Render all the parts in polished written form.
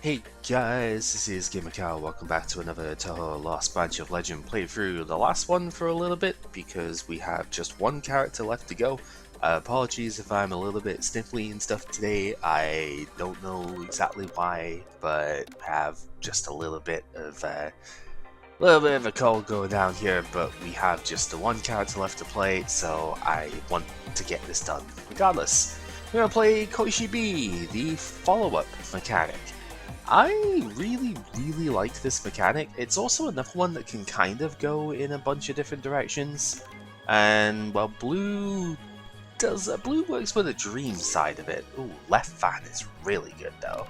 Hey guys, this is GamerCow. Welcome back to another Touhou Lost Branch of Legend playthrough. The last one for a little bit because we have just one character left to go. Apologies if I'm a little bit sniffly and stuff today. I don't know exactly why, but have just a little bit of a cold going down here. But we have just the one character left to play, so I want to get this done regardless. We're gonna play Koishi B, the follow-up mechanic. I really like this mechanic. It's also another one that can kind of go in a bunch of different directions. And, well, blue works with the dream side of it. Ooh, left fan is really good, though.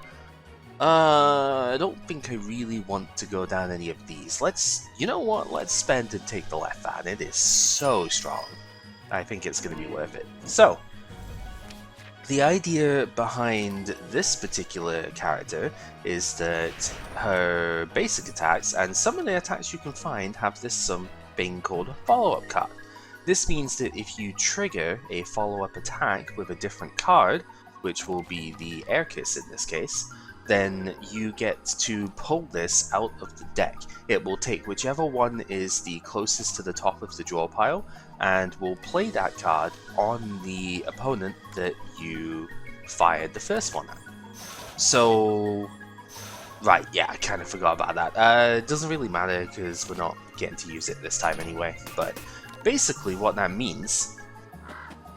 I don't think I really want to go down any of these. You know what? Let's spend and take the left fan. It is so strong. I think it's going to be worth it. So, the idea behind this particular character is that her basic attacks and some of the attacks you can find have this something called a follow-up card. This means that if you trigger a follow-up attack with a different card, which will be the Air Kiss in this case, then you get to pull this out of the deck. It will take whichever one is the closest to the top of the draw pile and will play that card on the opponent that you fired the first one at. So, right, yeah, I kind of forgot about that. It doesn't really matter because we're not getting to use it this time anyway, but basically what that means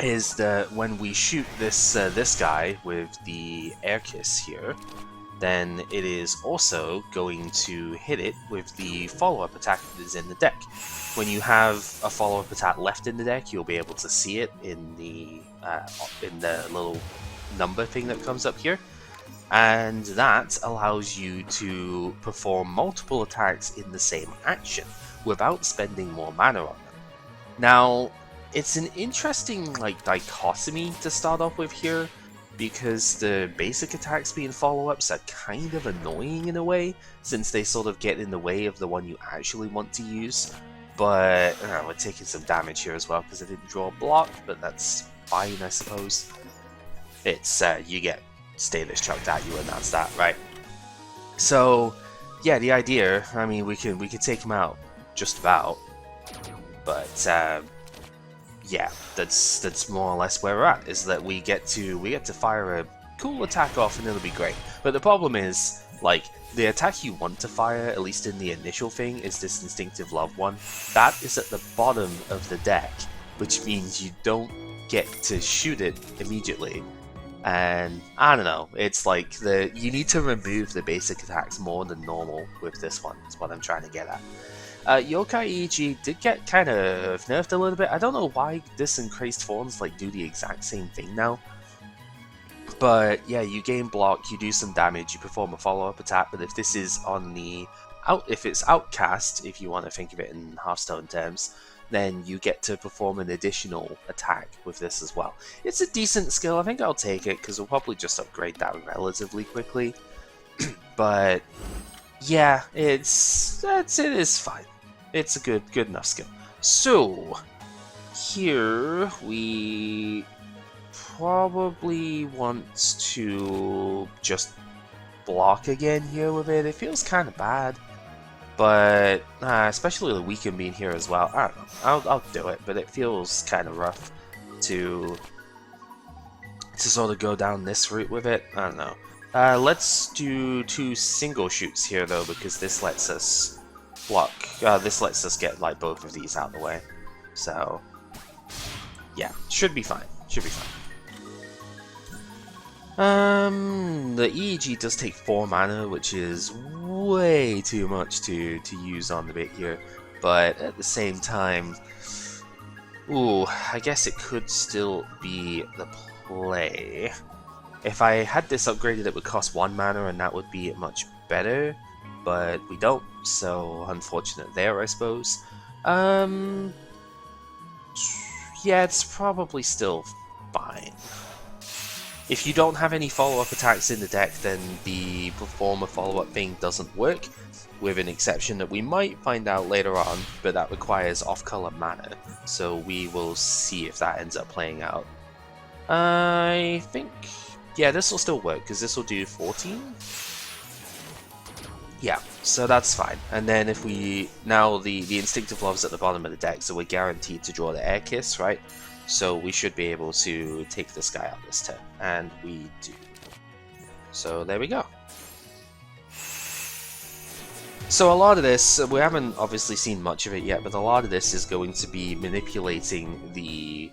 is that when we shoot this guy with the Air Kiss here, then it is also going to hit it with the follow-up attack that is in the deck. When you have a follow-up attack left in the deck, you'll be able to see it in the little number thing that comes up here, and that allows you to perform multiple attacks in the same action without spending more mana on them. Now, it's an interesting dichotomy to start off with here, because the basic attacks being follow-ups are kind of annoying in a way, since they sort of get in the way of the one you actually want to use. But we're taking some damage here as well because I didn't draw a block, but that's fine, I suppose. It's you get status chucked at you, and that's that, right? So yeah, the idea, I mean, we can take him out just about, but yeah, that's more or less where we're at. Is that we get to fire a cool attack off, and it'll be great. But the problem is, like, the attack you want to fire, at least in the initial thing, is this instinctive love one. That is at the bottom of the deck, which means you don't get to shoot it immediately. And I don't know, it's like you need to remove the basic attacks more than normal with this one. Is what I'm trying to get at. Yokai EG did get kind of nerfed a little bit. I don't know why this and Crazed Fawns do the exact same thing now. But yeah, you gain block, you do some damage, you perform a follow-up attack, but if this is on the if it's outcast, if you want to think of it in Hearthstone terms, then you get to perform an additional attack with this as well. It's a decent skill. I think I'll take it because we'll probably just upgrade that relatively quickly. But yeah, it is fine. It's a good enough skill. So here we probably want to just block again here with it. It feels kind of bad, but especially the weaken being here as well. I don't know. I'll do it, but it feels kind of rough to sort of go down this route with it. I don't know. Let's do 2 single shoots here though, because this lets us block. This lets us get both of these out of the way. So yeah, should be fine. Should be fine. The EEG does take 4 mana, which is way too much to use on the bit here. But at the same time, ooh, I guess it could still be the play. If I had this upgraded, it would cost 1 mana, and that would be much better. But we don't, so unfortunate there, I suppose. Yeah, it's probably still fine. If you don't have any follow-up attacks in the deck, then the perform a follow-up thing doesn't work, with an exception that we might find out later on, but that requires off-color mana, so we will see if that ends up playing out. I think, yeah, this will still work, because this will do 14? Yeah, so that's fine. And then if we... Now the Instinctive Love's at the bottom of the deck, so we're guaranteed to draw the Air Kiss, right? So we should be able to take this guy out this turn. And we do. So there we go. So a lot of this, we haven't obviously seen much of it yet, but a lot of this is going to be manipulating the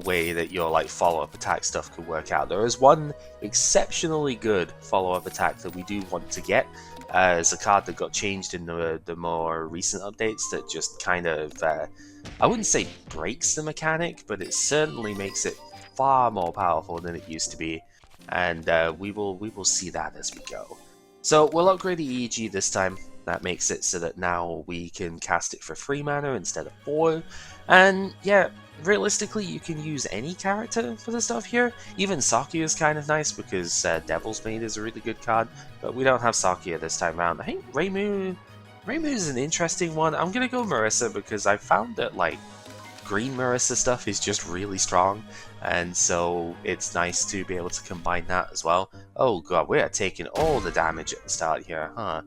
way that your like follow-up attack stuff could work out. There is one exceptionally good follow-up attack that we do want to get. As a card that got changed in the more recent updates that just kind of, I wouldn't say breaks the mechanic, but it certainly makes it far more powerful than it used to be. And we will see that as we go. So we'll upgrade the EEG this time. That makes it so that now we can cast it for 3 mana instead of 4. And yeah, realistically, you can use any character for the stuff here. Even Sakuya is kind of nice because Devil's Maid is a really good card, but we don't have Sakuya this time around. I think Reimu is an interesting one. I'm gonna go Marissa because I found that like green Marissa stuff is just really strong, and so it's nice to be able to combine that as well. Oh god, we are taking all the damage at the start here, huh?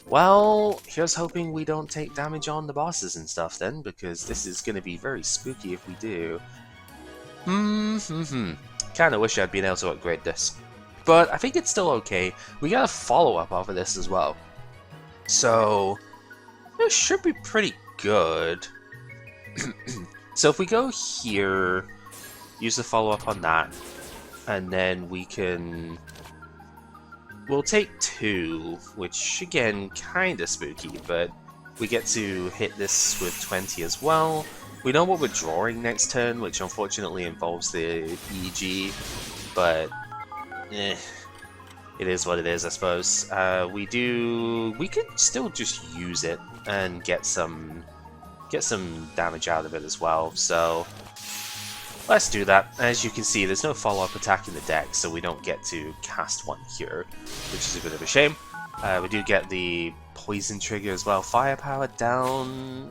Well, here's hoping we don't take damage on the bosses and stuff then, because this is going to be very spooky if we do. Kinda wish I'd been able to upgrade this. But I think it's still okay. We got a follow-up off of this as well. So, this should be pretty good. So if we go here, use the follow-up on that, and then we can... We'll take 2, which again, kinda spooky, but we get to hit this with 20 as well. We know what we're drawing next turn, which unfortunately involves the EG, but it is what it is, I suppose. We could still just use it and get some damage out of it as well, so let's do that. As you can see, there's no follow-up attack in the deck, so we don't get to cast one here, which is a bit of a shame. We do get the poison trigger as well. Firepower down.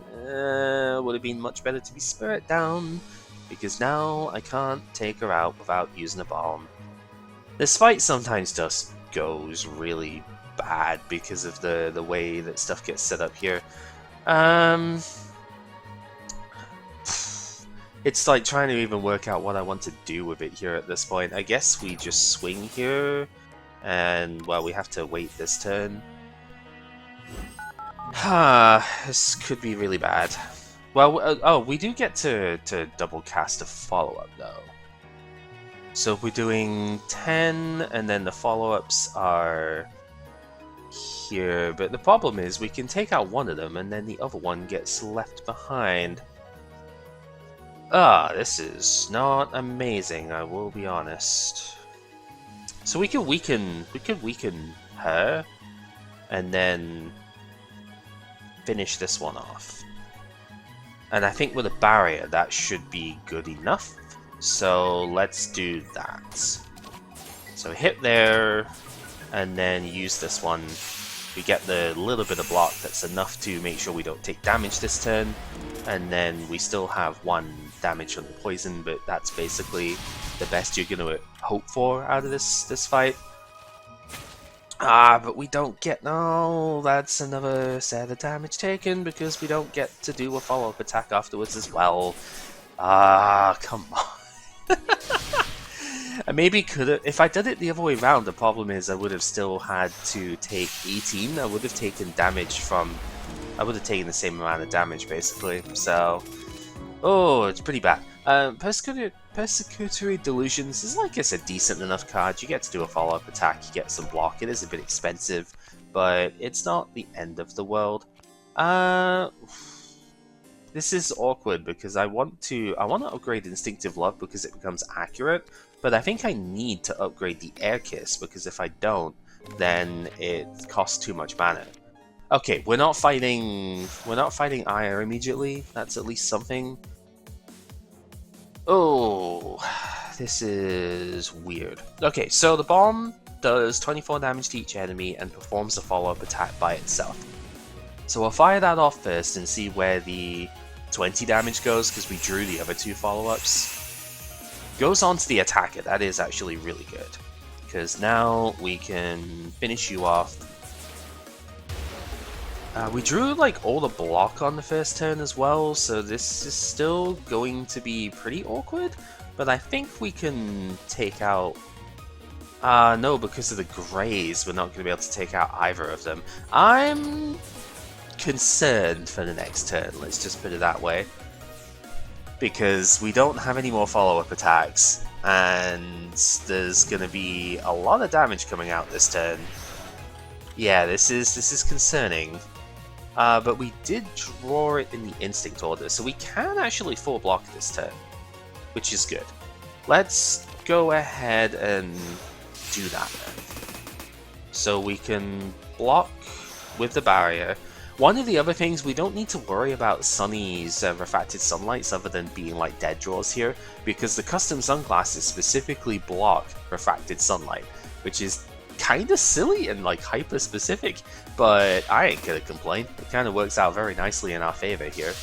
Would have been much better to be spirit down, because now I can't take her out without using a bomb. This fight sometimes just goes really bad because of the way that stuff gets set up here. It's like trying to even work out what I want to do with it here at this point. I guess we just swing here, and well, we have to wait this turn. This could be really bad. Well, oh, we do get to double cast a follow-up though. So if we're doing 10, and then the follow-ups are here, but the problem is we can take out one of them, and then the other one gets left behind. This is not amazing, I will be honest. So we could weaken her, and then finish this one off. And I think with a barrier, that should be good enough. So let's do that. So hit there, and then use this one. We get the little bit of block that's enough to make sure we don't take damage this turn, and then we still have 1 damage from the poison, but that's basically the best you're going to hope for out of this fight. But we don't get... No, that's another set of damage taken, because we don't get to do a follow-up attack afterwards as well. Come on. I maybe could have... If I did it the other way around, the problem is I would have still had to take 18. I would have taken damage from... I would have taken the same amount of damage, basically. So... Oh, it's pretty bad. Persecutory Delusions is, like, it's a decent enough card. You get to do a follow-up attack, you get some block. It is a bit expensive, but it's not the end of the world. This is awkward because I want to upgrade Instinctive Love because it becomes accurate, but I think I need to upgrade the Air Kiss because if I don't, then it costs too much mana. Okay, we're not fighting Ire immediately. That's at least something. Oh, this is weird. Okay, so the bomb does 24 damage to each enemy and performs a follow-up attack by itself. So I'll fire that off first and see where the 20 damage goes, because we drew the other 2 follow-ups. Goes on to the attacker. That is actually really good, because now we can finish you off. We drew like all the block on the first turn as well, so this is still going to be pretty awkward, but I think we can take out... no, because of the Greys, we're not going to be able to take out either of them. I'm concerned for the next turn, let's just put it that way. Because we don't have any more follow-up attacks, and there's going to be a lot of damage coming out this turn. Yeah, this is concerning. But we did draw it in the instinct order, so we can actually full block this turn, which is good. Let's go ahead and do that then. So we can block with the barrier. One of the other things, we don't need to worry about Sunny's refracted sunlights other than being like dead draws here, because the custom sunglasses specifically block refracted sunlight, which is kind of silly and like hyper specific, but I ain't gonna complain. It kind of works out very nicely in our favor here.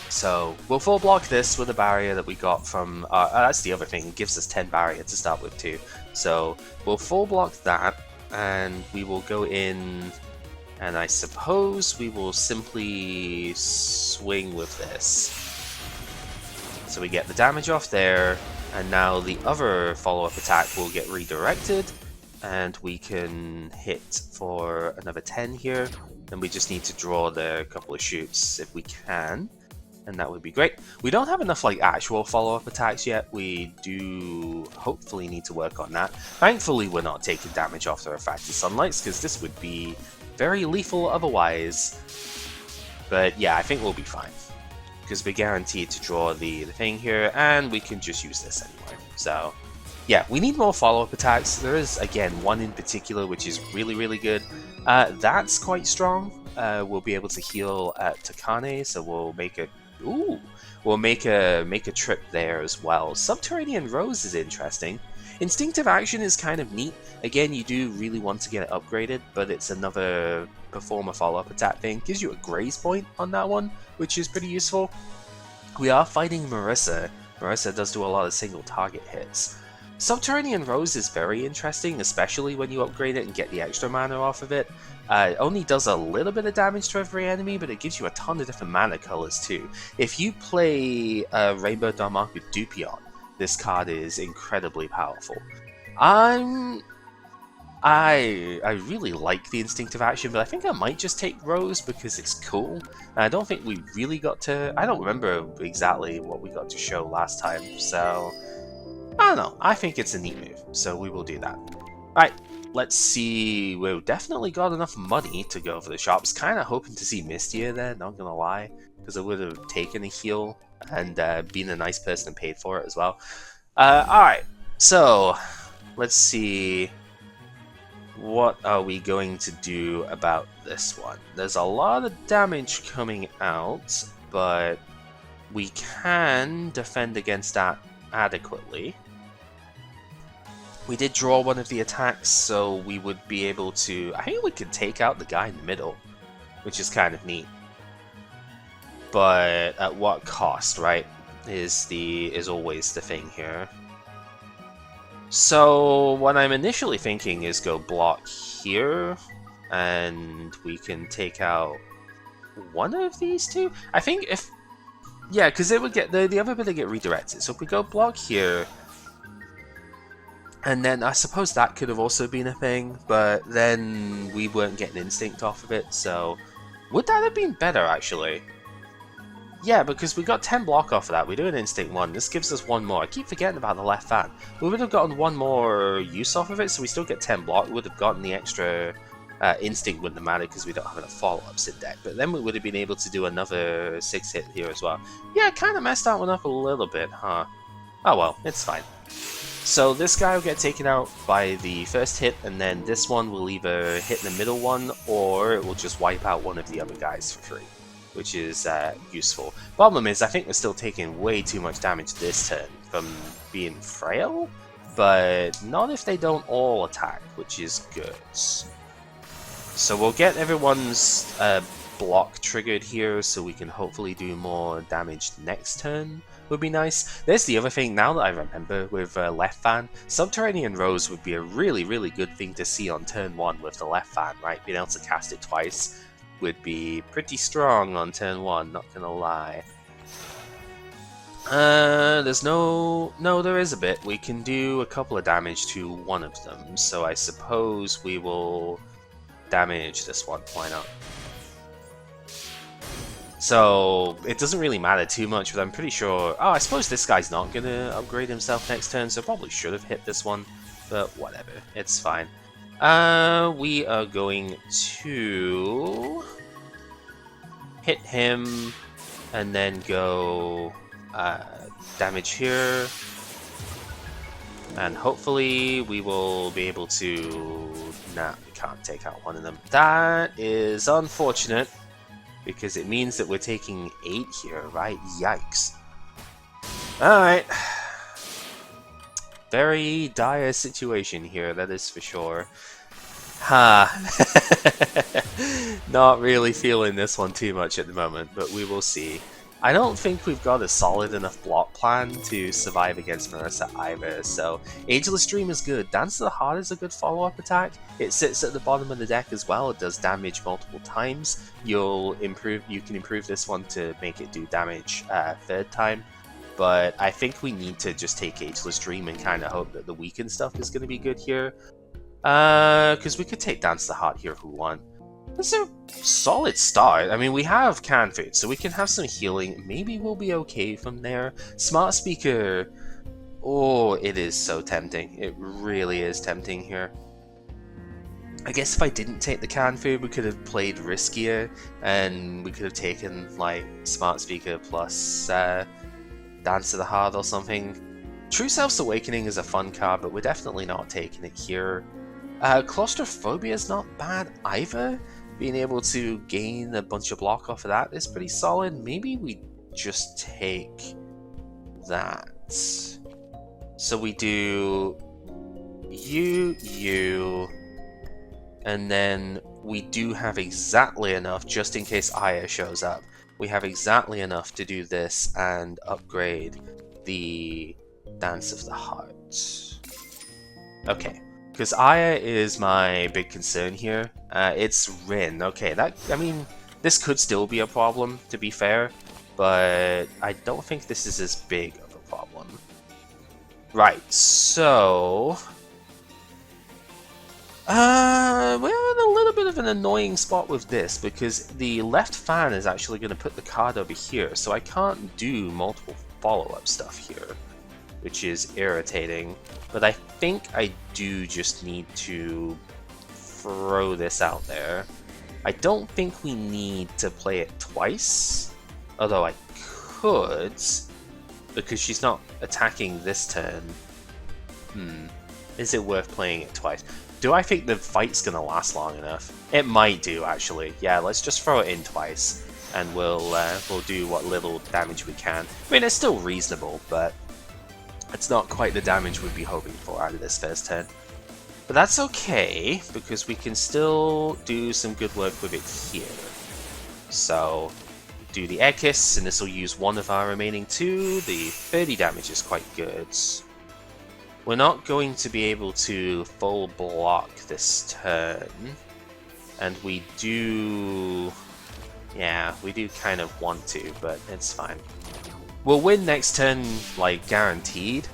So we'll full block this with a barrier that we got from that's the other thing, it gives us 10 barrier to start with too. So we'll full block that, and we will go in, and I suppose we will simply swing with this. So we get the damage off there, and now the other follow-up attack will get redirected, and we can hit for another 10 here, and we just need to draw the couple of shoots if we can, and that would be great. We don't have enough like actual follow-up attacks yet. We do hopefully need to work on that. Thankfully we're not taking damage off the refracted sunlights, because this would be very lethal otherwise. But yeah, I think we'll be fine, because we're guaranteed to draw the thing here, and we can just use this anyway. So yeah, we need more follow-up attacks. There is, again, one in particular which is really, really good. That's quite strong. We'll be able to heal at Takane, so we'll make a... Ooh! We'll make a trip there as well. Subterranean Rose is interesting. Instinctive Action is kind of neat. Again, you do really want to get it upgraded, but it's another perform a follow-up attack thing. Gives you a graze point on that one, which is pretty useful. We are fighting Marissa. Marissa does do a lot of single target hits. Subterranean Rose is very interesting, especially when you upgrade it and get the extra mana off of it. It only does a little bit of damage to every enemy, but it gives you a ton of different mana colors too. If you play Rainbow Darmok with Dupion, this card is incredibly powerful. I really like the Instinctive Action, but I think I might just take Rose because it's cool. I don't think we really got to... I don't remember exactly what we got to show last time, so... I don't know, I think it's a neat move, so we will do that. Alright, let's see, we've definitely got enough money to go for the shops. Kind of hoping to see Mistier there, not gonna lie, because I would have taken a heal and been a nice person and paid for it as well. Alright, so let's see, what are we going to do about this one? There's a lot of damage coming out, but we can defend against that adequately. We did draw one of the attacks, so we would be able to... I think we could take out the guy in the middle, which is kind of neat. But at what cost, right? Is always the thing here. So what I'm initially thinking is go block here, and we can take out one of these two. I think if... Yeah, because it would get the other bit would get redirected. So if we go block here, and then I suppose that could have also been a thing, but then we weren't getting instinct off of it, so... Would that have been better, actually? Yeah, because we got 10 block off of that. We do an instinct 1. This gives us one more. I keep forgetting about the left fan. We would have gotten one more use off of it, so we still get 10 block. We would have gotten the extra instinct wouldn't have mattered because we don't have enough follow-ups in deck. But then we would have been able to do another 6 hit here as well. Yeah, kind of messed that one up a little bit, huh? Oh well, it's fine. So this guy will get taken out by the first hit, and then this one will either hit the middle one, or it will just wipe out one of the other guys for free, which is useful. Problem is, I think we're still taking way too much damage this turn from being frail, but not if they don't all attack, which is good. So we'll get everyone's block triggered here so we can hopefully do more damage next turn would be nice. There's the other thing, now that I remember, with left fan, Subterranean Rose would be a really, really good thing to see on turn 1 with the left fan, right? Being able to cast it twice would be pretty strong on turn 1, not gonna lie. There's no, there is a bit. We can do a couple of damage to one of them, so I suppose we will damage this one, why not? So, it doesn't really matter too much, but I'm pretty sure... Oh, I suppose this guy's not gonna upgrade himself next turn, so probably should have hit this one, but whatever, it's fine. We are going to hit him, and then go damage here, and hopefully we will be able to... Nah, we can't take out one of them. That is unfortunate, because it means that we're taking 8 here, right? Yikes. Alright. Very dire situation here, that is for sure. Ha! Not really feeling this one too much at the moment, but we will see. I don't think we've got a solid enough block plan to survive against Marissa either, so Ageless Dream is good. Dance to the Heart is a good follow-up attack. It sits at the bottom of the deck as well. It does damage multiple times. You can improve this one to make it do damage third time, but I think we need to just take Ageless Dream and kind of hope that the weakened stuff is going to be good here. Because we could take Dance to the Heart here if we want. It's a solid start. I mean, we have canned food, so we can have some healing. Maybe we'll be okay from there. Smart Speaker. Oh, it is so tempting. It really is tempting here. I guess if I didn't take the canned food, we could have played riskier, and we could have taken, like, Smart Speaker plus Dance to the Heart or something. True Self's Awakening is a fun card, but we're definitely not taking it here. Claustrophobia is not bad either. Being able to gain a bunch of block off of that is pretty solid. Maybe we just take that. So we do you, and then we do have exactly enough, just in case Aya shows up. We have exactly enough to do this and upgrade the Dance of the Heart. Okay. Because Aya is my big concern here. It's Rin. Okay, I mean, this could still be a problem, to be fair, but I don't think this is as big of a problem. Right, so... we're in a little bit of an annoying spot with this, because the left fan is actually going to put the card over here, so I can't do multiple follow-up stuff here, which is irritating. But I think I do just need to throw this out there. I don't think we need to play it twice, although I could, because she's not attacking this turn. Is it worth playing it twice? Do I think the fight's going to last long enough? It might do, actually. Yeah, let's just throw it in twice, and we'll do what little damage we can. I mean, it's still reasonable, but it's not quite the damage we'd be hoping for out of this first turn. But that's okay, because we can still do some good work with it here. So, do the Air Kiss, and this will use one of our remaining 2. The 30 damage is quite good. We're not going to be able to full block this turn. And we do... Yeah, we do kind of want to, but it's fine. We'll win next turn, like, guaranteed,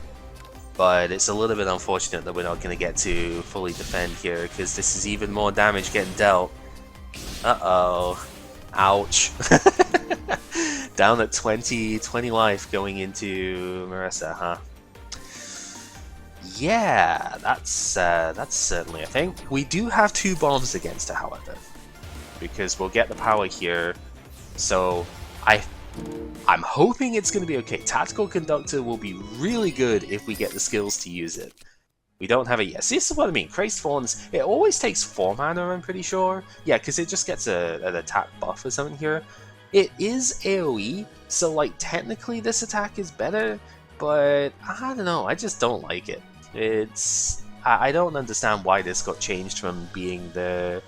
but it's a little bit unfortunate that we're not going to get to fully defend here, because this is even more damage getting dealt. Uh-oh. Ouch. Down at 20 life going into Marissa, huh? Yeah, that's certainly a thing. We do have 2 bombs against her, however, because we'll get the power here, so I'm hoping it's going to be okay. Tactical Conductor will be really good if we get the skills to use it. We don't have it yet. See, this is what I mean. Crazed Thorns, it always takes 4 mana, I'm pretty sure. Yeah, because it just gets an attack buff or something here. It is AoE, so like technically this attack is better, but I don't know, I just don't like it. I don't understand why this got changed from being the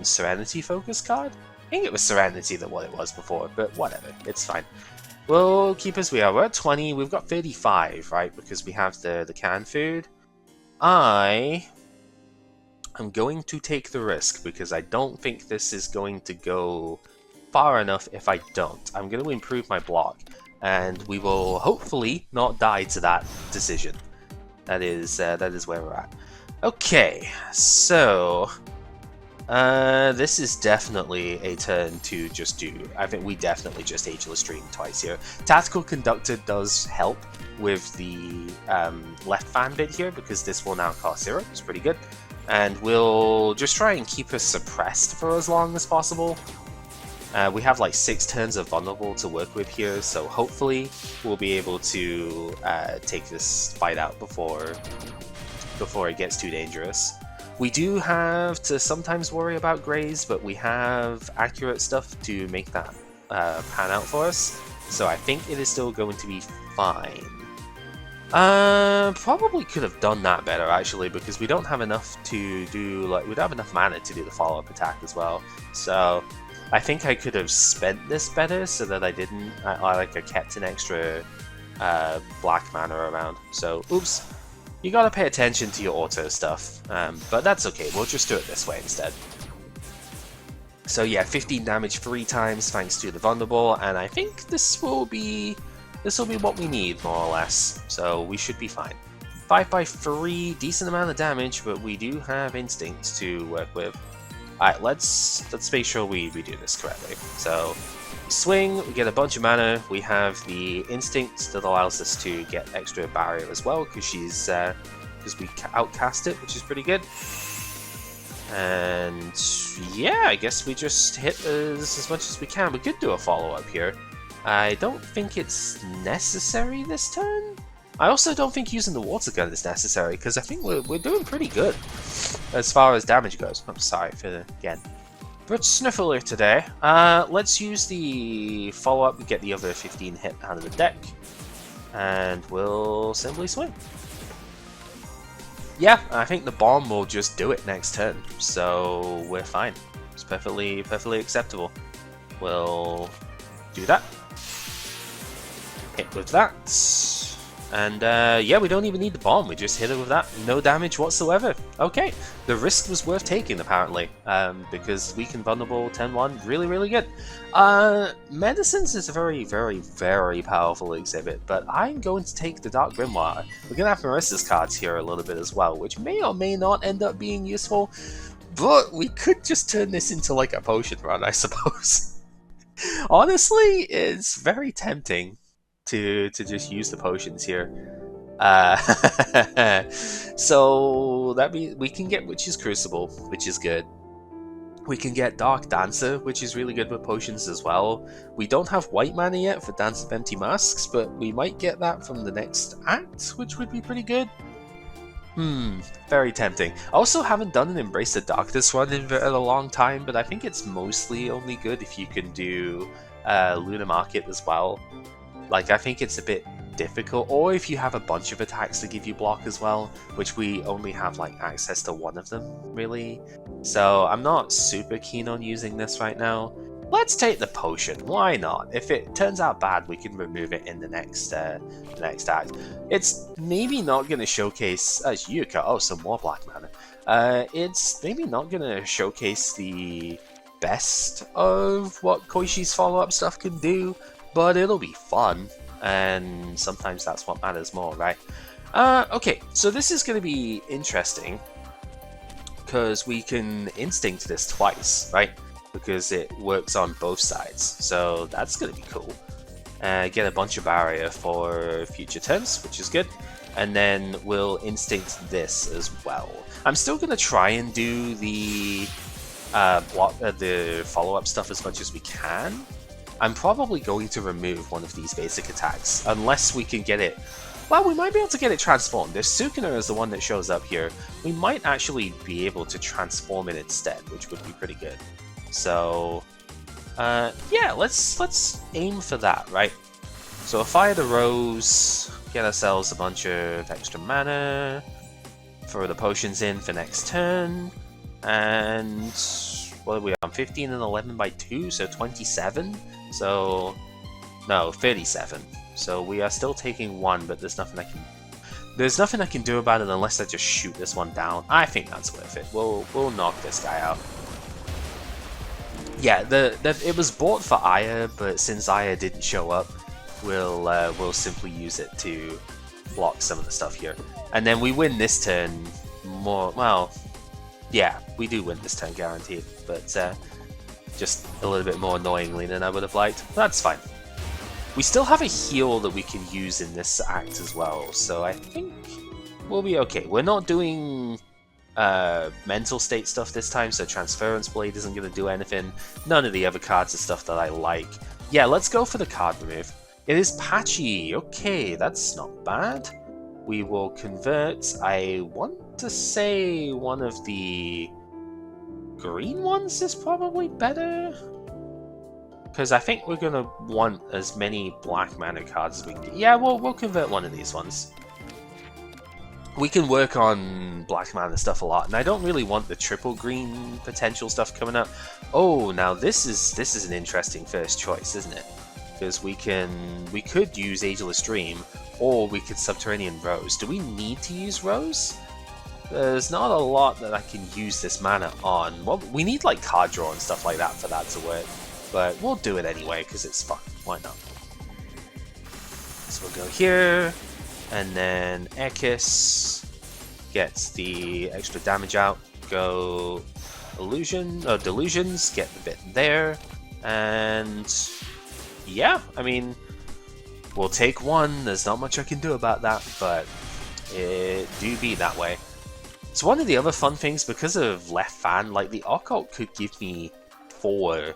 Serenity focus card. I think it was Serenity that what it was before, but whatever, it's fine. We'll keep as we are. We're at 20, we've got 35, right, because we have the canned food. I'm going to take the risk, because I don't think this is going to go far enough if I don't. I'm going to improve my block, and we will hopefully not die to that decision. That is where we're at. Okay, so this is definitely a turn to just do. I think we definitely just Ageless Dream twice here. Tactical Conductor does help with the left fan bit here, because this will now cost 0. It's pretty good. And we'll just try and keep us suppressed for as long as possible. We have like 6 turns of Vulnerable to work with here, so hopefully we'll be able to take this fight out before it gets too dangerous. We do have to sometimes worry about Graze, but we have accurate stuff to make that pan out for us, so I think it is still going to be fine. Probably could have done that better actually, because we don't have enough to do, like, we don't have enough mana to do the follow-up attack as well, so I think I could have spent this better so that I didn't, I kept an extra black mana around, so oops. You gotta pay attention to your auto stuff, but that's okay, we'll just do it this way instead. So yeah, 15 damage 3 times thanks to the Vulnerable, and I think this will be what we need, more or less, so we should be fine. 5/3, decent amount of damage, but we do have Instincts to work with. Alright, let's make sure we do this correctly. So, swing, we get a bunch of mana, we have the Instinct that allows us to get extra barrier as well, because we outcast it, which is pretty good. And yeah, I guess we just hit as much as we can. We could do a follow-up here. I don't think it's necessary this turn. I also don't think using the water gun is necessary, because I think we're doing pretty good as far as damage goes. I'm sorry for, again, but sniffler today. Let's use the follow-up to get the other 15 hit out of the deck, and we'll simply swing. Yeah, I think the bomb will just do it next turn, so we're fine. It's perfectly acceptable. We'll do that. Hit with that. And yeah, we don't even need the bomb, we just hit it with that. No damage whatsoever. Okay, the risk was worth taking apparently, because we can Vulnerable 10-1, really good. Medicines is a very powerful exhibit, but I'm going to take the Dark Grimoire. We're going to have Marissa's cards here a little bit as well, which may or may not end up being useful, but we could just turn this into like a potion run, I suppose. Honestly, it's very tempting to just use the potions here. So that means we can get Witch's Crucible, which is good. We can get Dark Dancer, which is really good with potions as well. We don't have white mana yet for Dance of Empty Masks, but we might get that from the next act, which would be pretty good. Very tempting. I also haven't done an Embrace the Darkness run in a long time, but I think it's mostly only good if you can do Lunar Market as well. Like, I think it's a bit difficult, or if you have a bunch of attacks to give you block as well, which we only have like access to one of them, really. So I'm not super keen on using this right now. Let's take the potion, why not? If it turns out bad, we can remove it in the next act. It's maybe not going to showcase, as Yuka, oh, some more black mana. It's maybe not going to showcase the best of what Koishi's follow-up stuff can do, but it'll be fun, and sometimes that's what matters more, right? Okay, so this is going to be interesting, because we can Instinct this twice, right? Because it works on both sides, so that's going to be cool. Get a bunch of barrier for future turns, which is good, and then we'll Instinct this as well. I'm still going to try and do the follow-up stuff as much as we can. I'm probably going to remove one of these basic attacks, unless we can get it... Well, we might be able to get it transformed. If Sukuna is the one that shows up here, we might actually be able to transform it instead, which would be pretty good. So, yeah, let's aim for that, right? So Fire the Rose, get ourselves a bunch of extra mana, throw the potions in for next turn, and what are we on? 15 and 11 by 2, so 27? So, no, 37. So we are still taking 1, but there's nothing I can do about it unless I just shoot this one down. I think that's worth it. We'll knock this guy out. Yeah, it was bought for Aya, but since Aya didn't show up, we'll simply use it to block some of the stuff here. And then we win this turn more, well, yeah, we do win this turn guaranteed, but just a little bit more annoyingly than I would have liked. That's fine. We still have a heal that we can use in this act as well, so I think we'll be okay. We're not doing mental state stuff this time, so Transference Blade isn't going to do anything. None of the other cards are stuff that I like. Yeah, let's go for the card remove. It is Patchy. Okay, that's not bad. We will convert. I want to say one of the green ones is probably better, because I think we're gonna want as many black mana cards as we can get. Yeah, we'll convert one of these ones. We can work on black mana stuff a lot, and I don't really want the triple green potential stuff coming up. Oh, now this is an interesting first choice, isn't it? Because we could use Ageless Dream, or we could Subterranean Rose. Do we need to use Rose? There's not a lot that I can use this mana on. Well, we need like card draw and stuff like that for that to work. But we'll do it anyway, because it's fun. Why not? So we'll go here, and then Ekis gets the extra damage out. Go Delusions, get the bit there. And yeah, I mean, we'll take 1. There's not much I can do about that, but it do be that way. So one of the other fun things, because of Left Fan, like the Occult could give me 4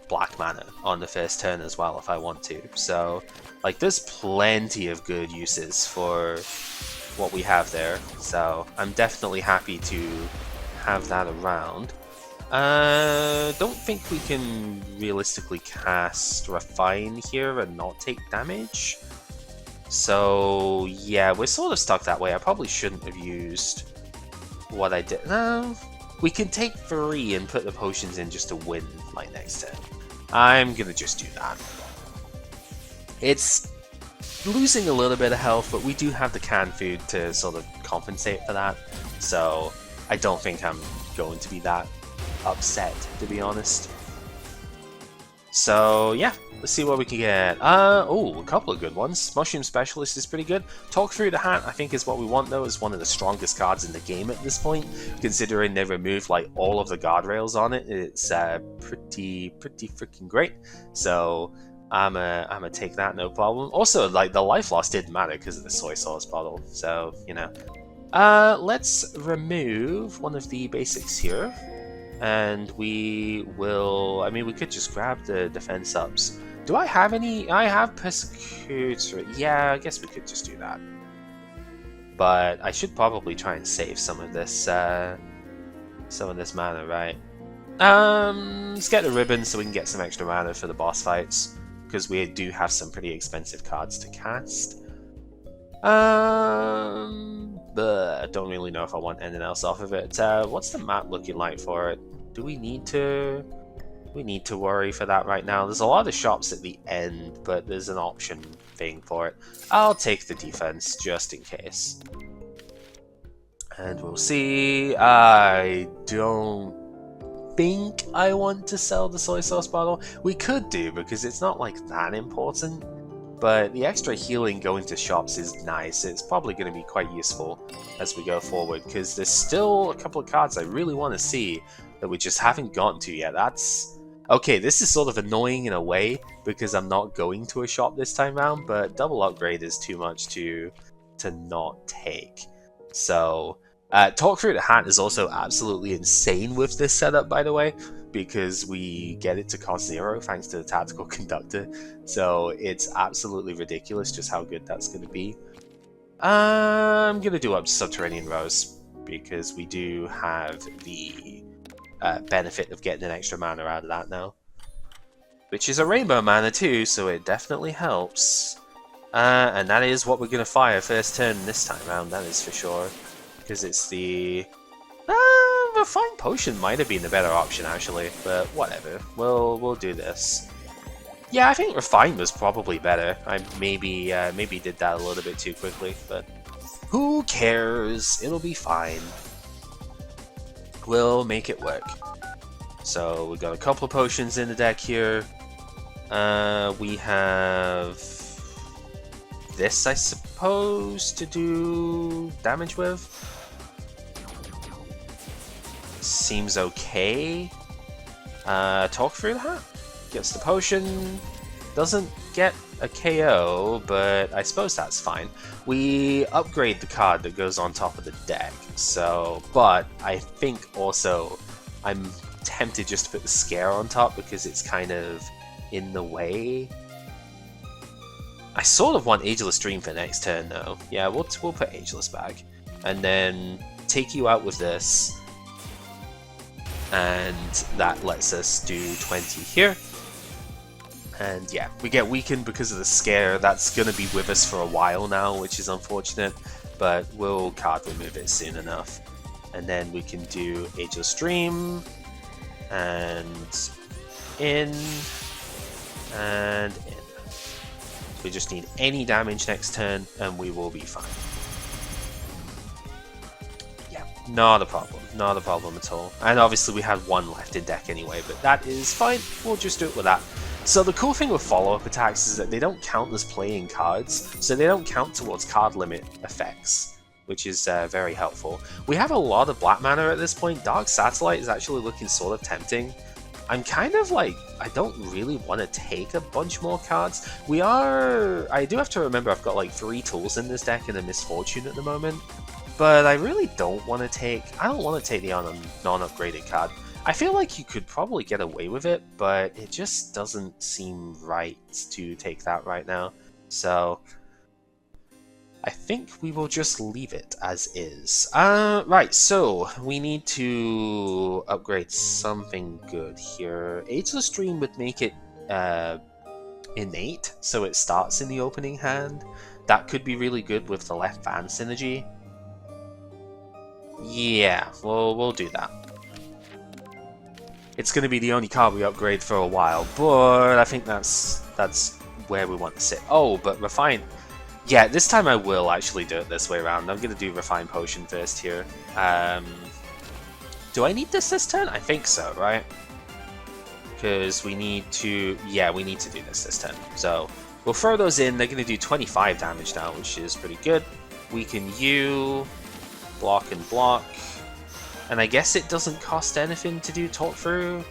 black mana on the first turn as well if I want to. So like there's plenty of good uses for what we have there. So I'm definitely happy to have that around. Don't think we can realistically cast Refine here and not take damage. So yeah, we're sort of stuck that way. I probably shouldn't have used what I did. No, we can take 3 and put the potions in just to win like next turn. I'm gonna just do that. It's losing a little bit of health, but we do have the canned food to sort of compensate for that. So I don't think I'm going to be that upset, to be honest. So yeah, let's see what we can get. Oh, a couple of good ones. Mushroom Specialist is pretty good. Talk Through the Hat, I think, is what we want, though. It's one of the strongest cards in the game at this point, considering they removed like all of the guardrails on it. It's pretty freaking great. So I'm gonna take that, no problem. Also, like the life loss didn't matter because of the soy sauce bottle. So you know, let's remove one of the basics here. And we will, I mean, we could just grab the defense ups. Do I have any? I have Persecutor. Yeah, I guess we could just do that. But I should probably try and save some of this mana, right? Let's get the ribbon so we can get some extra mana for the boss fights, because we do have some pretty expensive cards to cast. But I don't really know if I want anything else off of it. What's the map looking like for it? Do we need to? We need to worry for that right now. There's a lot of shops at the end, but there's an option thing for it. I'll take the defense just in case. And we'll see. I don't think I want to sell the soy sauce bottle. We could do, because it's not like that important. But the extra healing going to shops is nice. It's probably going to be quite useful as we go forward, because there's still a couple of cards I really want to see that we just haven't gotten to yet. That's okay. This is sort of annoying in a way because I'm not going to a shop this time round, but double upgrade is too much to not take. So Talk Through the Hat is also absolutely insane with this setup, by the way, because we get it to cost 0 thanks to the Tactical Conductor. So it's absolutely ridiculous just how good that's going to be. I'm going to do up Subterranean Rose, because we do have the benefit of getting an extra mana out of that now. Which is a rainbow mana too, so it definitely helps. And that is what we're going to fire first turn this time round, that is for sure. Because it's the... Refined Potion might have been the better option actually, but whatever. We'll do this. Yeah, I think Refined was probably better. I maybe did that a little bit too quickly, but who cares? It'll be fine. We'll make it work. So we got a couple of potions in the deck here. We have this, I suppose, to do damage with. Seems okay. Talk through that. Gets the potion. Doesn't get a KO, but I suppose that's fine. We upgrade the card that goes on top of the deck. So, but I think also I'm tempted just to put the Scare on top because it's kind of in the way. I sort of want Ageless Dream for next turn though. Yeah, we'll put Ageless back. And then take you out with this. And that lets us do 20 here. And yeah, we get weakened because of the Scare. That's going to be with us for a while now, which is unfortunate. But we'll card remove it soon enough. And then we can do Ageless Dream. And in. And in. We just need any damage next turn, and we will be fine. Yeah, not a problem. Not a problem at all. And obviously we had one left in deck anyway, but that is fine. We'll just do it with that. So the cool thing with follow-up attacks is that they don't count as playing cards, so they don't count towards card limit effects, which is very helpful. We have a lot of black mana at this point. Dark Satellite is actually looking sort of tempting. I'm kind of like, I don't really want to take a bunch more cards. I do have to remember I've got like 3 tools in this deck and a Misfortune at the moment, but I really don't want to take, I don't want to take the non-upgraded card. I feel like you could probably get away with it, but it just doesn't seem right to take that right now. So I think we will just leave it as is. Right, so we need to upgrade something good here. Ageless Dream would make it innate, so it starts in the opening hand. That could be really good with the left fan synergy. Yeah, we'll do that. It's going to be the only card we upgrade for a while, but I think that's where we want to sit. Oh, but Refine... Yeah, this time I will actually do it this way around. I'm going to do Refine Potion first here. Do I need this turn? I think so, right? Because we need to... Yeah, we need to do this turn. So we'll throw those in. They're going to do 25 damage now, which is pretty good. Weaken you. Block and block. And I guess it doesn't cost anything to do Talk Through.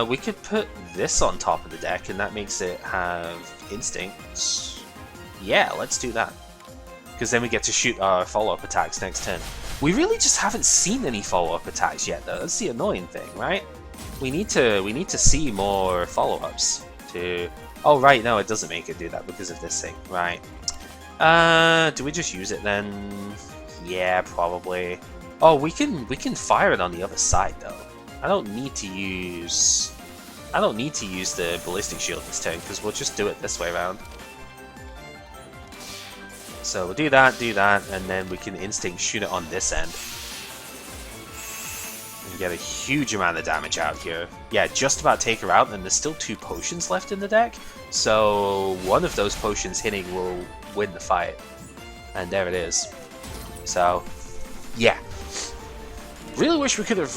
We could put this on top of the deck, and that makes it have Instinct. Yeah, let's do that. Because then we get to shoot our follow-up attacks next turn. We really just haven't seen any follow-up attacks yet, though. That's the annoying thing, right? We need to see more follow-ups to... Oh, right, no, it doesn't make it do that because of this thing. Right. Do we just use it then? Yeah, probably. Oh, we can fire it on the other side, though. I don't need to use the Ballistic Shield this turn, because we'll just do it this way around. So we'll do that, and then we can Instinct shoot it on this end. And get a huge amount of damage out here. Yeah, just about take her out, and there's still 2 potions left in the deck, so one of those potions hitting will win the fight. And there it is. So, yeah. Really wish we could have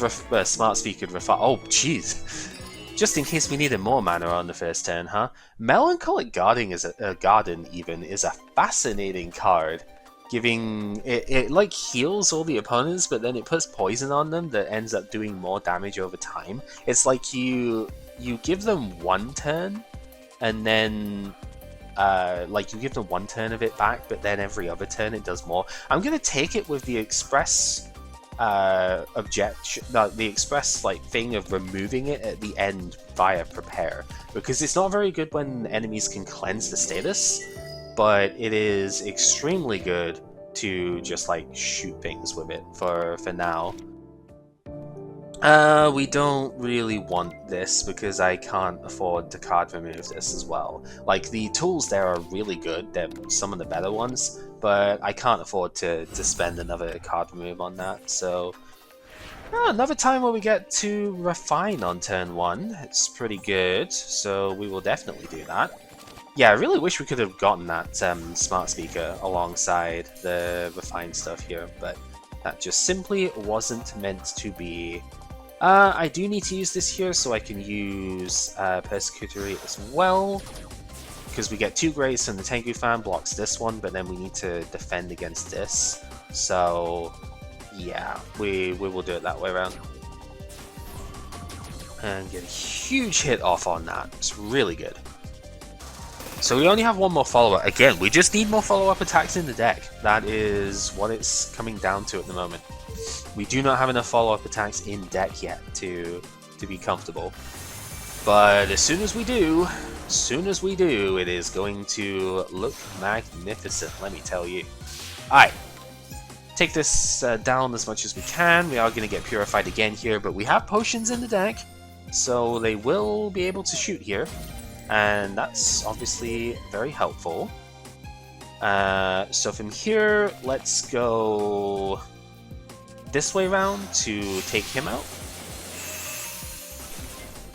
Smart Speed could refine. Oh, jeez. Just in case we needed more mana on the first turn, huh? Melancholic Garden is a fascinating card. Giving it like heals all the opponents, but then it puts poison on them that ends up doing more damage over time. It's like you give them 1 turn, and then like you give them 1 turn of it back, but then every other turn it does more. I'm gonna take it with the express the express like thing of removing it at the end via prepare, because it's not very good when enemies can cleanse the status, but it is extremely good to just like shoot things with it for now. We don't really want this because I can't afford to card remove this as well. Like, the tools there are really good, they're some of the better ones, but I can't afford to spend another card remove on that, so Oh, another time where we get to refine on turn 1. It's pretty good, so we will definitely do that. Yeah, I really wish we could have gotten that smart speaker alongside the refined stuff here, but that just simply wasn't meant to be. I do need to use this here so I can use Persecutory as well, because we get 2 Grace and the Tengu fan blocks this one, but then we need to defend against this. So yeah, we will do it that way around. And get a huge hit off on that. It's really good. So we only have one more follow-up. Again, we just need more follow-up attacks in the deck. That is what it's coming down to at the moment. We do not have enough follow-up attacks in deck yet to be comfortable. But as soon as we do, it is going to look magnificent, let me tell you. Alright. Take this down as much as we can. We are going to get purified again here, but we have potions in the deck, so they will be able to shoot here. And that's obviously very helpful. So from here, let's go this way around to take him out.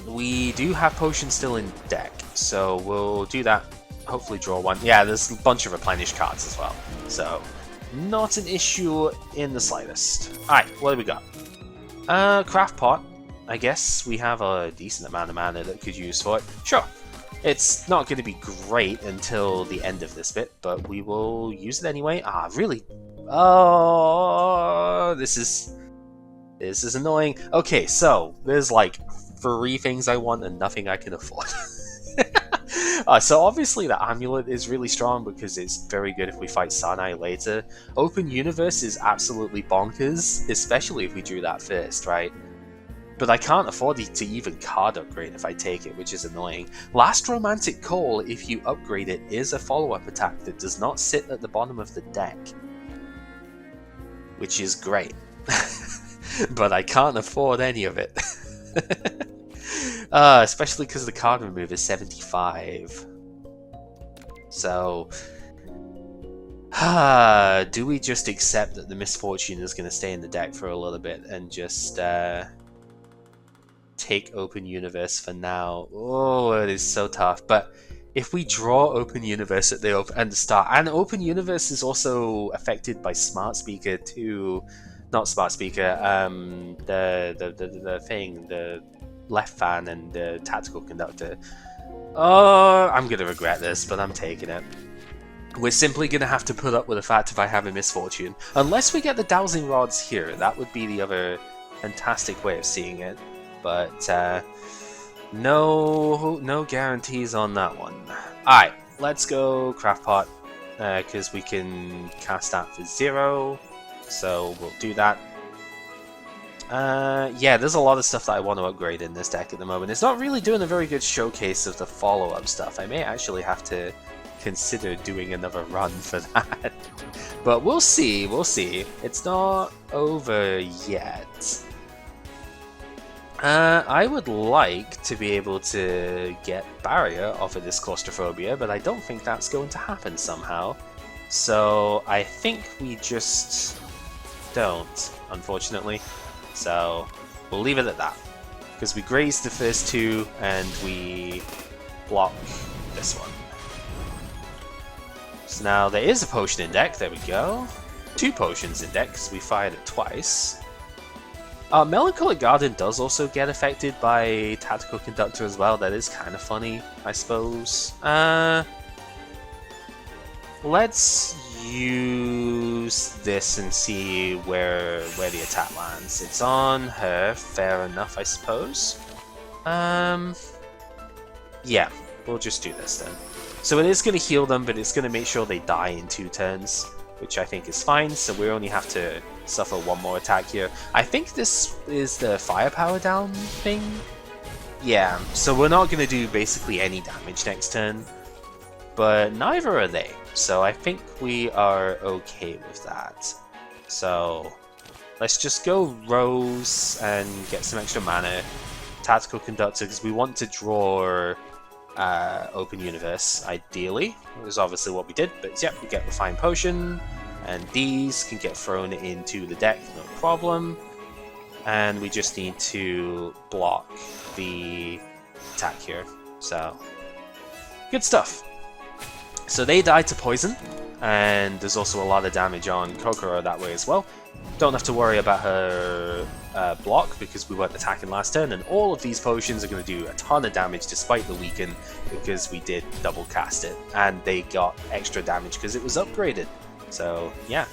We do have potions still in deck, so we'll do that. Hopefully draw one. Yeah, there's a bunch of replenished cards as well, so not an issue in the slightest. Alright, what do we got? Craft pot. I guess we have a decent amount of mana that could use for it. Sure. It's not going to be great until the end of this bit, but we will use it anyway. Ah, really? Oh, this is annoying. Okay, so there's like 3 things I want and nothing I can afford. So obviously the amulet is really strong because it's very good if we fight Sanai later. Open Universe is absolutely bonkers, especially if we drew that first, right? But I can't afford to even card upgrade if I take it, which is annoying. Last Romantic Call, if you upgrade it, is a follow-up attack that does not sit at the bottom of the deck. Which is great. But I can't afford any of it. Especially because the card remove is 75. So... do we just accept that the Misfortune is going to stay in the deck for a little bit and just... take Open Universe for now? Oh, it is so tough. But if we draw Open Universe at the start, and Open Universe is also affected by Smart Speaker too, not Smart Speaker, the thing, the left fan and the Tactical Conductor. Oh, I'm gonna regret this, but I'm taking it. We're simply gonna have to put up with the fact if I have a Misfortune, unless we get the Dowsing Rods here. That would be the other fantastic way of seeing it. But no guarantees on that one. Alright, let's go Craft Pot, because we can cast that for 0, so we'll do that. Yeah, there's a lot of stuff that I want to upgrade in this deck at the moment. It's not really doing a very good showcase of the follow-up stuff. I may actually have to consider doing another run for that. But we'll see, we'll see. It's not over yet. I would like to be able to get Barrier off of this Claustrophobia, but I don't think that's going to happen somehow. So I think we just don't, unfortunately. So we'll leave it at that. Because we grazed the first 2, and we block this one. So now there is a potion in deck, there we go. 2 potions in deck, because we fired it twice. Melancholic Garden does also get affected by Tactical Conductor as well. That is kind of funny, I suppose. Let's use this and see where the attack lands. It's on her, fair enough, I suppose. Yeah, we'll just do this then. So it is going to heal them, but it's going to make sure they die in 2 turns, which I think is fine, so we only have to suffer 1 more attack here. I think this is the firepower down thing? Yeah, so we're not going to do basically any damage next turn, but neither are they, so I think we are okay with that. So let's just go Rose and get some extra mana. Tactical Conductor, because we want to draw Open Universe, ideally. It was obviously what we did, but yeah, we get Refined Potion. And these can get thrown into the deck, no problem. and we just need to block the attack here. So, good stuff. So they died to poison, and there's also a lot of damage on Kokoro that way as well. Don't have to worry about her block because we weren't attacking last turn, and all of these potions are going to do a ton of damage despite the weaken because we did double cast it, and they got extra damage because it was upgraded. So yeah,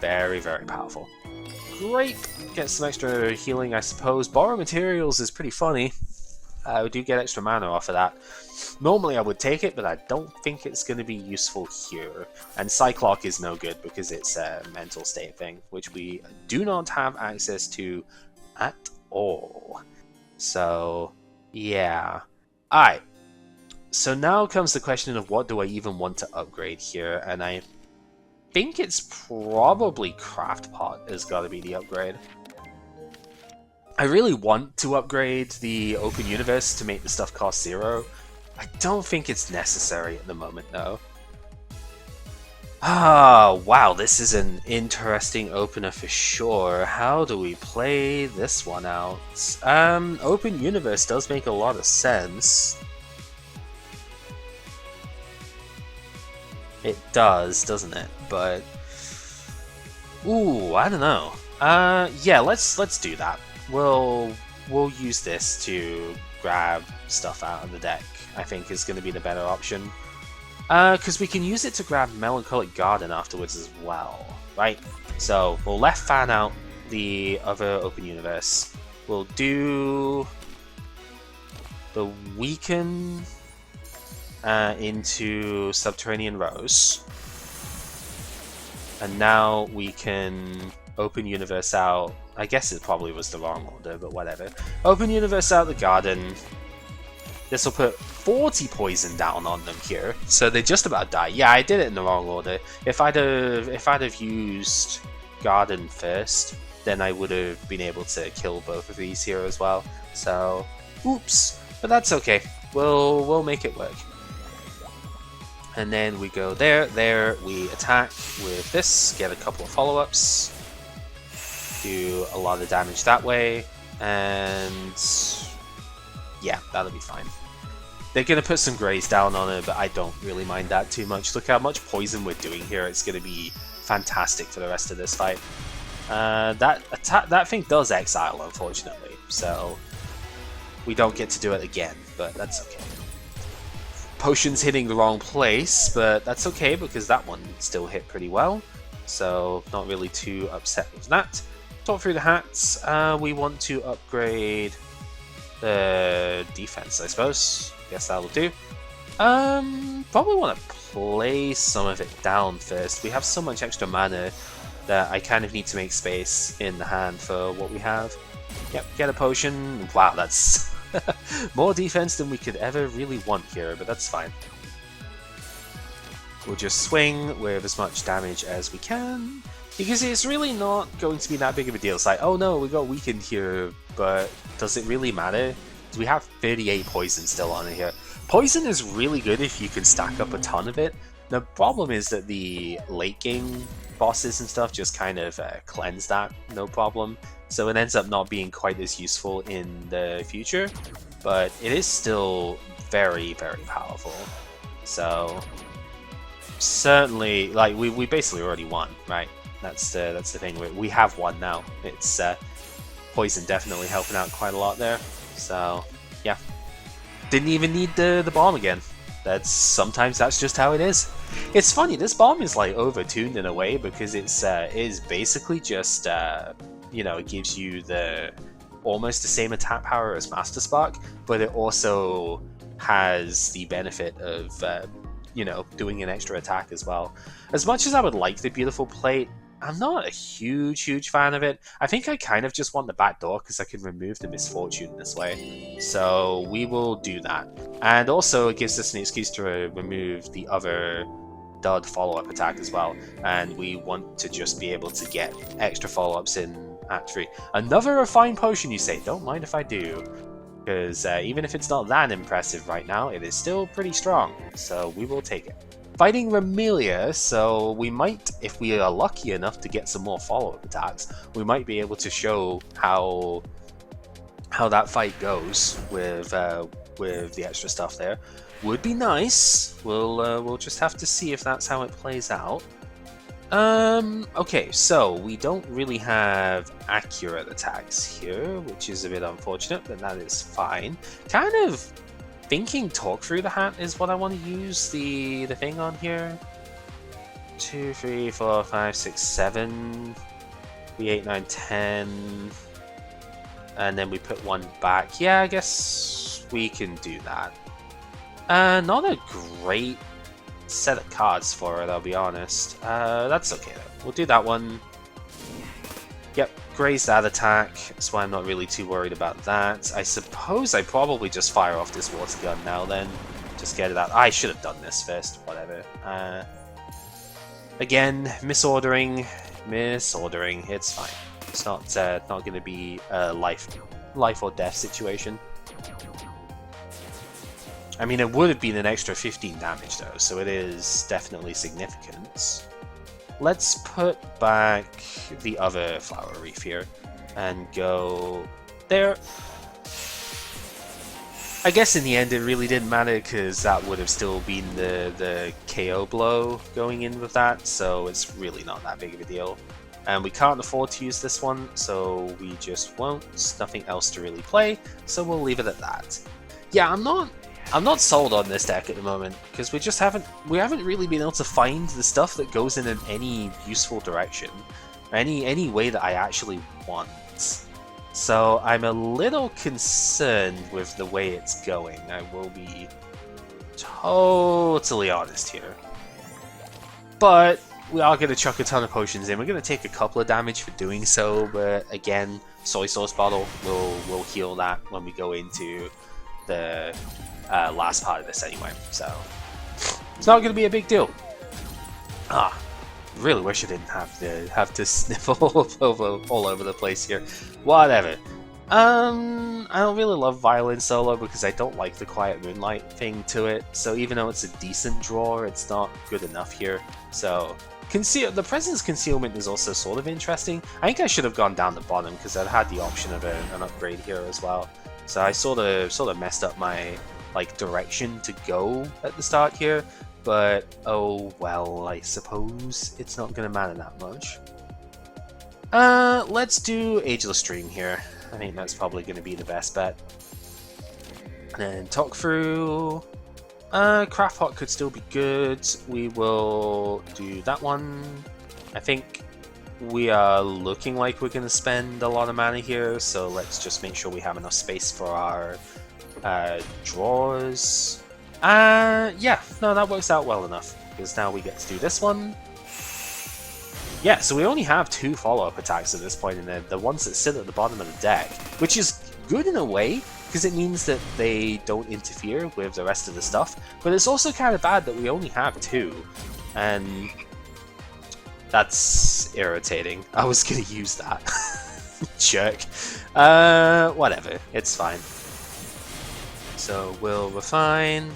very, very powerful. Great, get some extra healing, I suppose. Borrow materials is pretty funny. We do get extra mana off of that. Normally I would take it, but I don't think it's going to be useful here. And Cyclock is no good because it's a mental state thing, which we do not have access to at all. So, yeah. Alright. So now comes the question of what do I even want to upgrade here, and I think it's probably Craft Pot has got to be the upgrade. I really want to upgrade the Open Universe to make the stuff cost 0. I don't think it's necessary at the moment, though. Ah, wow, this is an interesting opener for sure. How do we play this one out? Open Universe does make a lot of sense. It does, doesn't it? But ooh, I don't know. Yeah, let's do that. We'll use this to grab stuff out of the deck. I think is going to be the better option. Because we can use it to grab Melancholic Garden afterwards as well, right? So we'll left fan out the other Open Universe. We'll do the Weaken into Subterranean Rose. And now we can Open Universe out. I guess it probably was the wrong order, but whatever. Open Universe out the Garden. This will put 40 poison down on them here, so they just about die. Yeah, I did it in the wrong order. If I'd have used Garden first, then I would have been able to kill both of these here as well. So, oops, but that's okay. We'll make it work. And then we go there. We attack with this, get a couple of follow-ups, do a lot of damage that way, and yeah, that'll be fine. They're going to put some Greys down on it, but I don't really mind that too much. Look how much poison we're doing here. It's going to be fantastic for the rest of this fight. That thing does exile, unfortunately, so we don't get to do it again, but that's okay. Potion's hitting the wrong place, but that's okay because that one still hit pretty well, so not really too upset with that. Talk through the hats. We want to upgrade the defense, I suppose. Guess that'll do. Probably want to play some of it down first. We have so much extra mana that I kind of need to make space in the hand for what we have. Yep, get a potion. Wow, that's more defense than we could ever really want here, but that's fine. We'll just swing with as much damage as we can, because it's really not going to be that big of a deal. It's like, oh no, we got weakened here, but does it really matter? We have 38 poison still on it here. Poison is really good if you can stack up a ton of it. The problem is that the late game bosses and stuff just kind of cleanse that, no problem. So it ends up not being quite as useful in the future, but it is still very, very powerful. So certainly, like we basically already won, right? That's the thing. We have won now. It's poison definitely helping out quite a lot there. So yeah, didn't even need the bomb again. Sometimes that's just how it is. It's funny, this bomb is like overtuned in a way because it is basically just you know, it gives you almost the same attack power as Master Spark, but it also has the benefit of you know, doing an extra attack as well. As much as I would like the beautiful plate, I'm not a huge fan of it. I think I kind of just want the back door because I can remove the misfortune this way. So we will do that. And also it gives us an excuse to remove the other dud follow-up attack as well. And we want to just be able to get extra follow-ups in Act 3. Another refined potion, you say? Don't mind if I do. Because even if it's not that impressive right now, it is still pretty strong. So we will take it. fighting Remelia, so we might, if we are lucky enough to get some more follow-up attacks, we might be able to show how that fight goes with the extra stuff there. Would be nice. We'll just have to see if that's how it plays out. Okay, so we don't really have accurate attacks here, which is a bit unfortunate, but that is fine. Kind of thinking talk through the hat is what I want to use the thing on here. 2, 3, 4, 5, 6, 7, 3, 8, 9, 10, and then we put one back. Yeah, I guess we can do that. Not a great set of cards for it, I'll be honest. That's okay though. We'll do that one. Yep, graze that attack. That's why I'm not really too worried about that. I suppose I probably just fire off this water gun now then. Just get it out. I should have done this first, whatever. Again, misordering. It's fine. It's not going to be a life or death situation. I mean, it would have been an extra 15 damage though, so it is definitely significant. Let's put back the other flower reef here and go there. I guess in the end it really didn't matter because that would have still been the KO blow going in with that, so it's really not that big of a deal. And we can't afford to use this one, so we just won't. There's nothing else to really play, so we'll leave it at that. Yeah, I'm not sold on this deck at the moment because we haven't really been able to find the stuff that goes in any useful direction, any way that I actually want. So I'm a little concerned with the way it's going. I will be totally honest here, but we are going to chuck a ton of potions in. We're going to take a couple of damage for doing so, but again, soy sauce bottle will heal that when we go into the last part of this anyway, so it's not going to be a big deal. Really wish I didn't have to sniffle all over the place here. Whatever. I don't really love Violin solo because I don't like the Quiet Moonlight thing to it, so even though it's a decent draw, it's not good enough here. So the Presence Concealment is also sort of interesting. I think I should have gone down the bottom because I'd had the option of an upgrade here as well. So I sort of messed up my direction to go at the start here, but oh well, I suppose it's not gonna matter that much. Let's do Ageless Dream here. I think that's probably gonna be the best bet. And talk through. Craft Pot could still be good. We will do that one. I think we are looking like we're gonna spend a lot of mana here, so let's just make sure we have enough space for our draws. Yeah, no, that works out well enough, because now we get to do this one. Yeah, so we only have 2 follow-up attacks at this point, and the ones that sit at the bottom of the deck, which is good in a way, because it means that they don't interfere with the rest of the stuff, but it's also kind of bad that we only have 2, and that's irritating. I was gonna use that. Jerk. Whatever, it's fine. So we'll refine.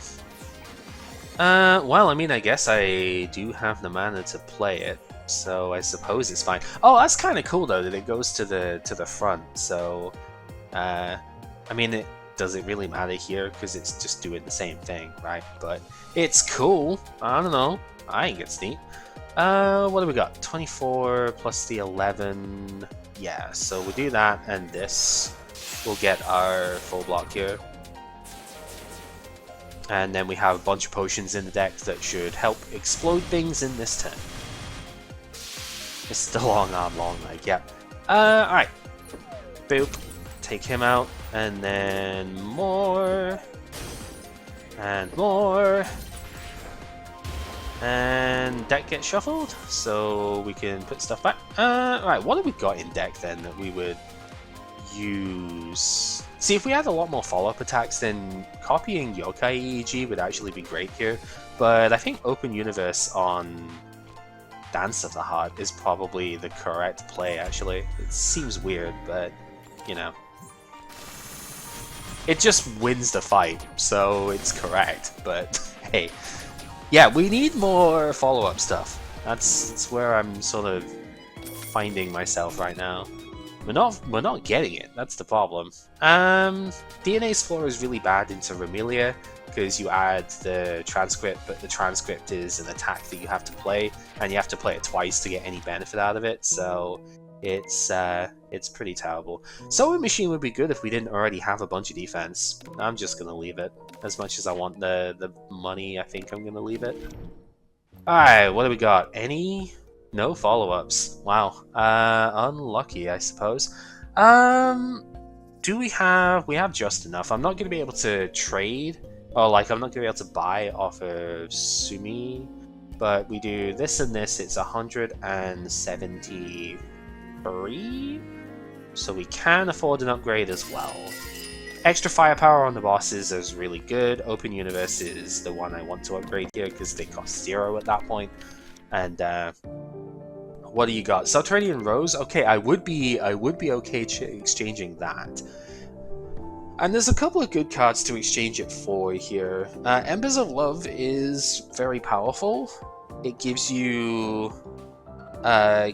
Well, I mean, I guess I do have the mana to play it, so I suppose it's fine. Oh, that's kind of cool though that it goes to the front. So, I mean, does it really matter here because it's just doing the same thing, right? But it's cool. I don't know. I think it's neat. What do we got? 24 plus the 11. Yeah, so we do that and this. We'll get our full block here. And then we have a bunch of potions in the deck that should help explode things in this turn. It's the long arm, long leg, yep. Alright. Boop. Take him out. And then more. And more. And deck gets shuffled, so we can put stuff back. Right, what have we got in deck then that we would use? See, if we had a lot more follow-up attacks, then copying Yokai EEG would actually be great here. But I think Open Universe on Dance of the Heart is probably the correct play, actually. It seems weird, but, you know. It just wins the fight, so it's correct, but hey. Yeah, we need more follow-up stuff. That's where I'm sort of finding myself right now. We're not getting it. That's the problem. DNA Explorer is really bad into Remelia because you add the transcript, but the transcript is an attack that you have to play, and you have to play it twice to get any benefit out of it. So it's pretty terrible. Sewing Machine would be good if we didn't already have a bunch of defense. I'm just gonna leave it. As much as I want the money, I think I'm gonna leave it. Alright, what do we got? No follow-ups. Wow. Unlucky, I suppose. Do we have just enough? I'm not gonna be able to trade, or like I'm not gonna be able to buy off of Sumi, but we do this and this, it's 173, so we can afford an upgrade as well. Extra firepower on the bosses is really good. Open Universe is the one I want to upgrade here because they cost 0 at that point. And what do you got? Subterranean Rose? Okay, I would be okay exchanging that. And there's a couple of good cards to exchange it for here. Embers of Love is very powerful. It gives you a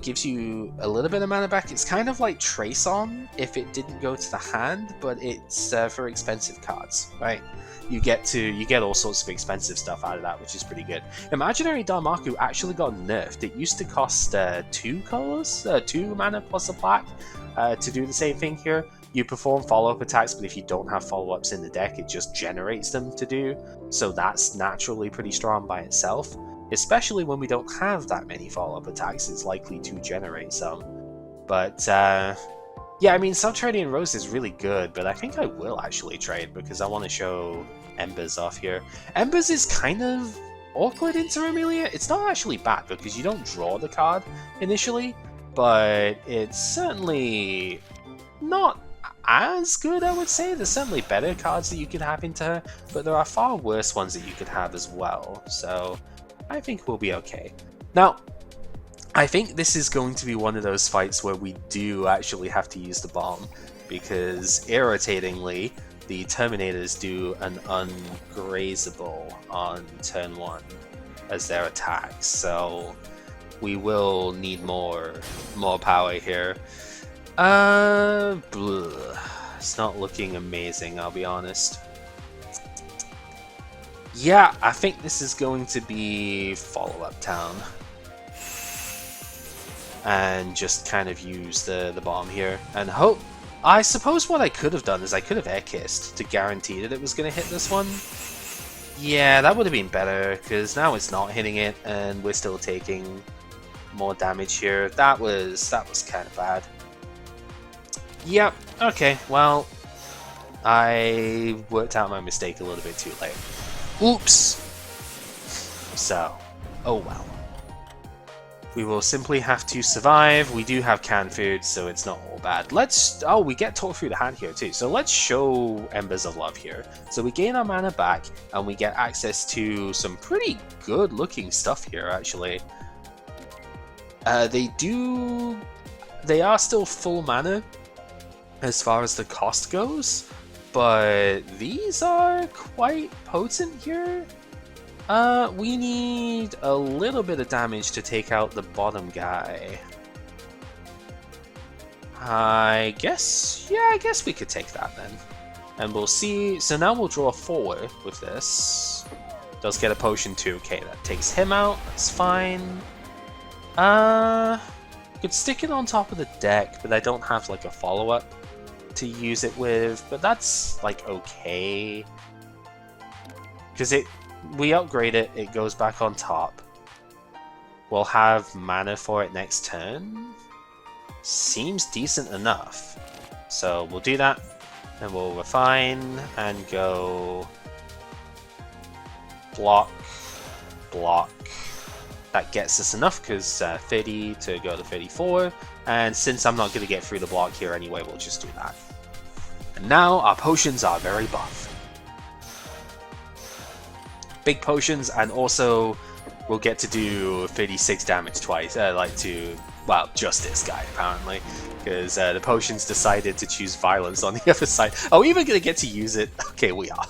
little bit of mana back. It's kind of like Trace On if it didn't go to the hand, but it's for expensive cards, right? You get all sorts of expensive stuff out of that, which is pretty good. Imaginary Darmaku actually got nerfed. It used to cost 2 colors, 2 mana plus a plaque to do the same thing here. You perform follow-up attacks, but if you don't have follow-ups in the deck, it just generates them to do. So that's naturally pretty strong by itself. Especially when we don't have that many follow-up attacks, it's likely to generate some. But, yeah, I mean, Subterranean Rose is really good, but I think I will actually trade because I want to show Embers off here. Embers is kind of awkward into Remelia. It's not actually bad because you don't draw the card initially, but it's certainly not as good, I would say. There's certainly better cards that you could have into her, but there are far worse ones that you could have as well, so I think we'll be okay. Now, I think this is going to be one of those fights where we do actually have to use the bomb, because irritatingly, the Terminators do an ungrazable on turn 1 as their attacks, so we will need more power here. It's not looking amazing, I'll be honest. Yeah, I think this is going to be follow-up town. And just kind of use the bomb here and hope. I suppose what I could have done is I could have air kissed to guarantee that it was going to hit this one. Yeah, that would have been better, because now it's not hitting it and we're still taking more damage here. That was kind of bad. Yep, okay, well, I worked out my mistake a little bit too late. Oops! So, oh well. We will simply have to survive. We do have canned food, so it's not all bad. Oh, we get talk through the hand here too. So let's show Embers of Love here. So we gain our mana back, and we get access to some pretty good looking stuff here, actually. They are still full mana as far as the cost goes, but these are quite potent here. We need a little bit of damage to take out the bottom guy. I guess we could take that then. And we'll see. So now we'll draw 4 with this. Does get a potion too. Okay, that takes him out. That's fine. Could stick it on top of the deck, but I don't have like a follow-up to use it with. But that's like okay. Because we upgrade it, it goes back on top. We'll have mana for it next turn. Seems decent enough. So we'll do that, and we'll refine and go block, block. That gets us enough because 30 to go to 34. And since I'm not going to get through the block here anyway, we'll just do that. And now our potions are very buff. Big potions, and also we'll get to do 36 damage twice, well, just this guy apparently, because the potions decided to choose violence on the other side. Are we even going to get to use it? Okay, we are.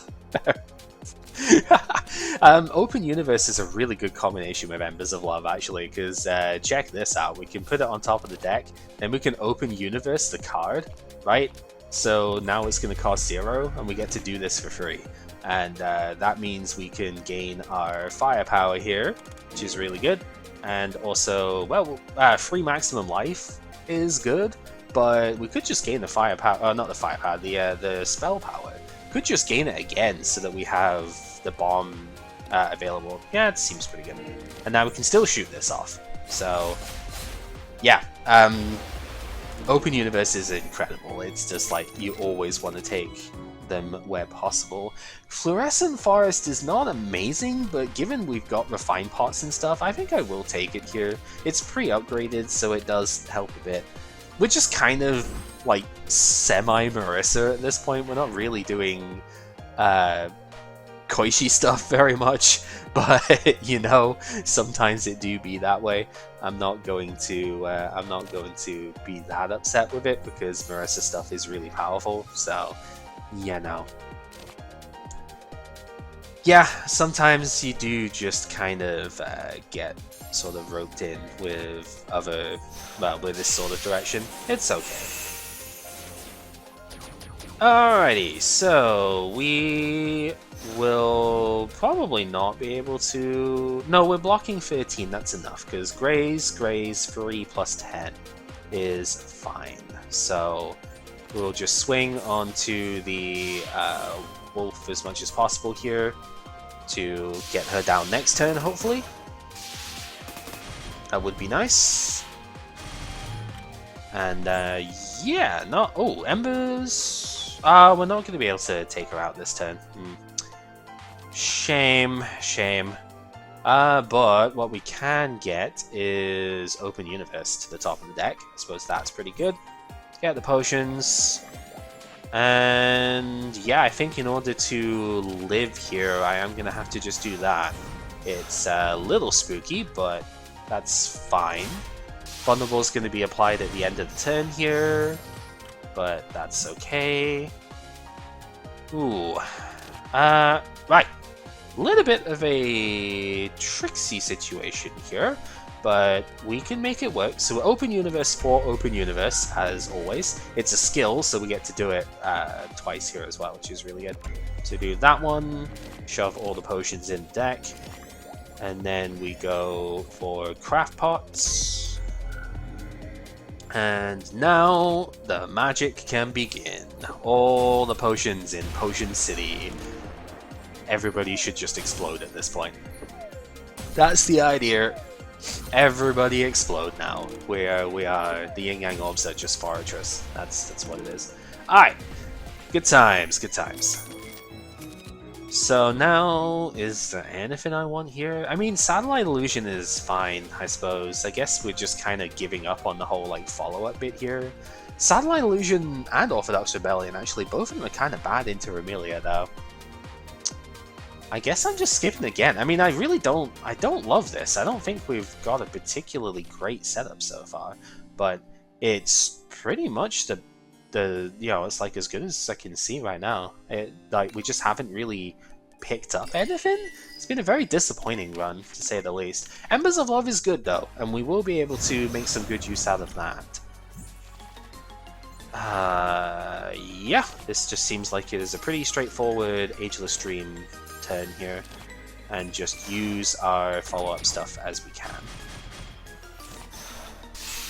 Open Universe is a really good combination with Embers of Love, actually, because check this out. We can put it on top of the deck, then we can Open Universe the card, right? So now it's going to cost 0, and we get to do this for free. And that means we can gain our firepower here, which is really good. And also, well, free maximum life is good, but we could just gain the firepower, not the firepower, the spell power. Could just gain it again so that we have the bomb available. Yeah, it seems pretty good. And now we can still shoot this off. So, yeah. Open Universe is incredible. It's just like you always want to take them where possible. Fluorescent Forest is not amazing, but given we've got refined pots and stuff, I think I will take it here. It's pre-upgraded, so it does help a bit. We're just kind of like semi-Marissa at this point. We're not really doing Koishi stuff very much, but you know, sometimes it do be that way. I'm not going to be that upset with it because Marissa stuff is really powerful. So, yeah, no. Yeah, sometimes you do just kind of get sort of roped in with with this sort of direction. It's okay. Alrighty, so we will probably not be able to... No, we're blocking 13, that's enough, because Graze 3 plus 10 is fine. So we'll just swing onto the wolf as much as possible here to get her down next turn, hopefully. That would be nice. And yeah, not... Oh, Embers... we're not going to be able to take her out this turn. Shame, shame. But what we can get is Open Universe to the top of the deck. I suppose that's pretty good. Get the potions. And yeah, I think in order to live here, I am going to have to just do that. It's a little spooky, but that's fine. Vulnerable is going to be applied at the end of the turn here, but that's okay. Ooh. Right. A little bit of a tricksy situation here, but we can make it work. So Open Universe for Open Universe, as always. It's a skill, so we get to do it twice here as well, which is really good. So do that one, shove all the potions in the deck, and then we go for craft pots. And now the magic can begin. All the potions in Potion City. Everybody should just explode at this point. That's the idea. Everybody explode now. We are the Yin Yang Orbs are just Fortress. That's what it is. Alright. Good times, good times. So now, is there anything I want here? I mean, Satellite Illusion is fine, I suppose. I guess we're just kind of giving up on the whole like follow-up bit here. Satellite Illusion and Orthodox Rebellion, actually, both of them are kind of bad into Remelia, though. I guess I'm just skipping again. I mean, I don't love this. I don't think we've got a particularly great setup so far, but it's pretty much the you know, it's like as good as I can see right now. Like, we just haven't really picked up anything. It's been a very disappointing run, to say the least. Embers of Love is good though, and we will be able to make some good use out of that. Yeah, this just seems like it is a pretty straightforward Ageless Dream turn here, and just use our follow-up stuff as we can.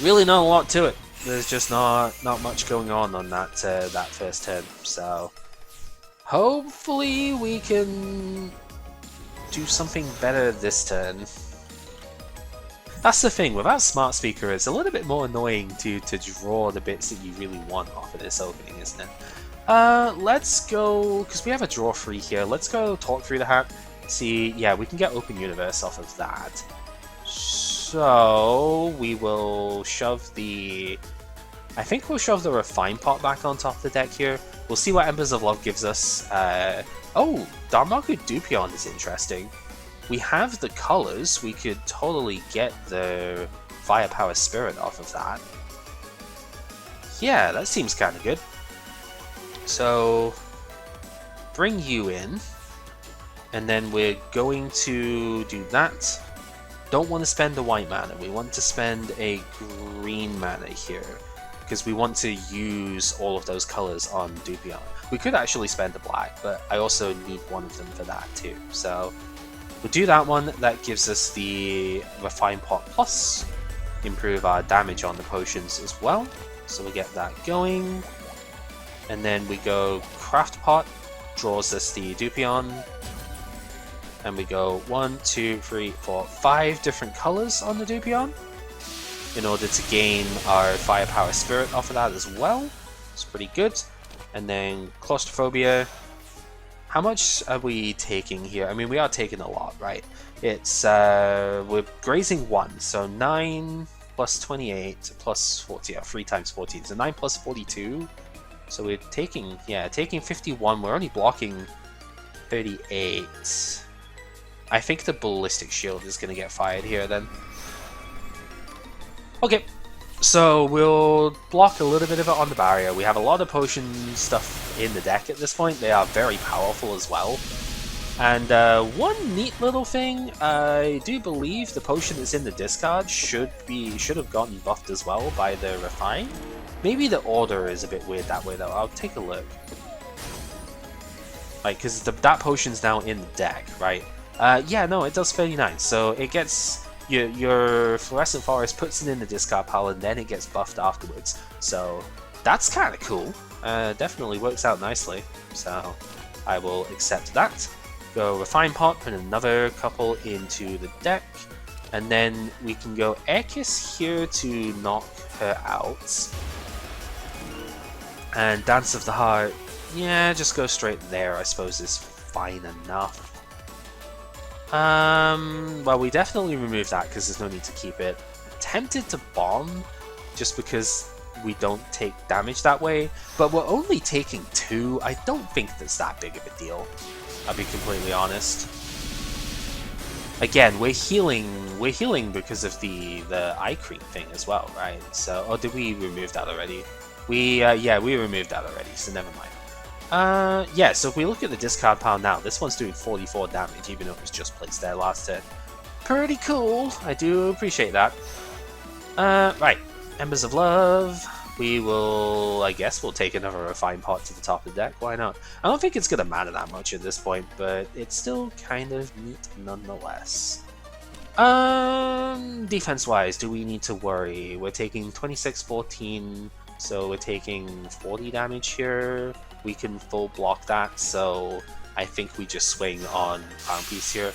Really not a lot to it. There's just not much going on that that first turn, so hopefully we can do something better this turn. That's the thing, without Smart Speaker, it's a little bit more annoying to draw the bits that you really want off of this opening, isn't it? Let's go, because we have a draw free here, let's go Talk Through the Hat. See, yeah, we can get Open Universe off of that. So we will shove the... I think we'll shove the Refined Pot back on top of the deck here. We'll see what Embers of Love gives us. Oh, Darmaku Dupion is interesting. We have the colors. We could totally get the Firepower Spirit off of that. Yeah, that seems kind of good. So, bring you in. And then we're going to do that. Don't want to spend the white mana, we want to spend a green mana here, because we want to use all of those colors on Dupion. We could actually spend the black, but I also need one of them for that too. So we'll do that one. That gives us the Refine Pot Plus, improve our damage on the potions as well. So we get that going. And then we go Craft Pot, draws us the Dupion. And we go 1, 2, 3, 4, 5 different colors on the Dupion in order to gain our Firepower Spirit off of that as well. It's pretty good. And then Claustrophobia. How much are we taking here? I mean, we are taking a lot, right? It's we're grazing 1, so 9 plus 28 plus 40, 3 times 14, so 9 plus 42. So we're taking, taking 51. We're only blocking 38. I think the Ballistic Shield is going to get fired here then. Okay, so we'll block a little bit of it on the barrier. We have a lot of potion stuff in the deck at this point. They are very powerful as well. And one neat little thing, I do believe the potion that's in the discard should have gotten buffed as well by the Refine. Maybe the order is a bit weird that way though. I'll take a look. Like, because that potion's now in the deck, right? Yeah, no, it does 39. So it gets your Fluorescent Forest puts it in the discard pile and then it gets buffed afterwards. So that's kind of cool. Definitely works out nicely. So I will accept that. Go Refine Pot, put another couple into the deck, and then we can go Ekis here to knock her out. And Dance of the Heart, yeah, just go straight there, I suppose is fine enough. Well, we definitely remove that because there's no need to keep it. Tempted to bomb, just because we don't take damage that way, but we're only taking 2. I don't think that's that big of a deal, I'll be completely honest. Again, we're healing because of the eye cream thing as well, right? So, oh, did we remove that already? Yeah, we removed that already, so never mind. Yeah, so if we look at the discard pile now, this one's doing 44 damage, even though it was just placed there last turn. Pretty cool, I do appreciate that. Right, Embers of Love. We will, I guess we'll take another Refine Pot to the top of the deck, why not? I don't think it's going to matter that much at this point, but it's still kind of neat nonetheless. Defense-wise, do we need to worry? We're taking 26, 14, so we're taking 40 damage here. We can full block that, so I think we just swing on Crown Piece here.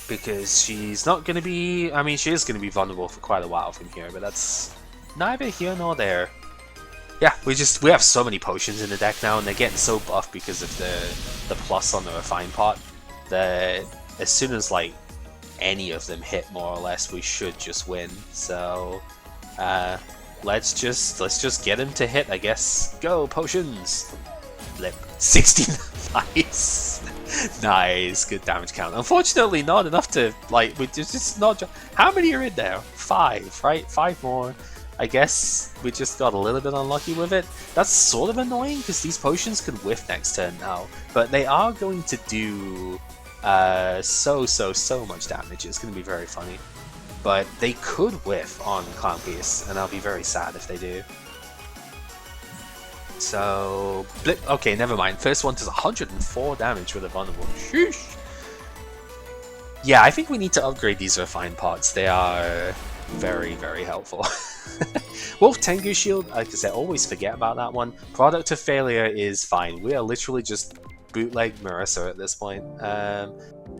Because she's not going to be... I mean, she is going to be vulnerable for quite a while from here, but that's neither here nor there. Yeah, we have so many potions in the deck now, and they're getting so buffed because of the plus on the Refine Pot, that as soon as, like, any of them hit, more or less, we should just win. So, let's just get him to hit, I guess. Go, potions! Blip. 16. Nice. Nice. Good damage count. Unfortunately, not enough to, like, we just not... How many are in there? 5, right? 5 more. I guess we just got a little bit unlucky with it. That's sort of annoying, because these potions could whiff next turn now. But they are going to do so much damage. It's going to be very funny. But they could whiff on Clown Piece, and I'll be very sad if they do. So, blip. Okay, never mind. First one does 104 damage with a vulnerable. Sheesh. Yeah, I think we need to upgrade these Refined Pots. They are very helpful. Wolf Tengu Shield, because I always forget about that one. Product of Failure is fine. We are literally just bootleg Marissa at this point.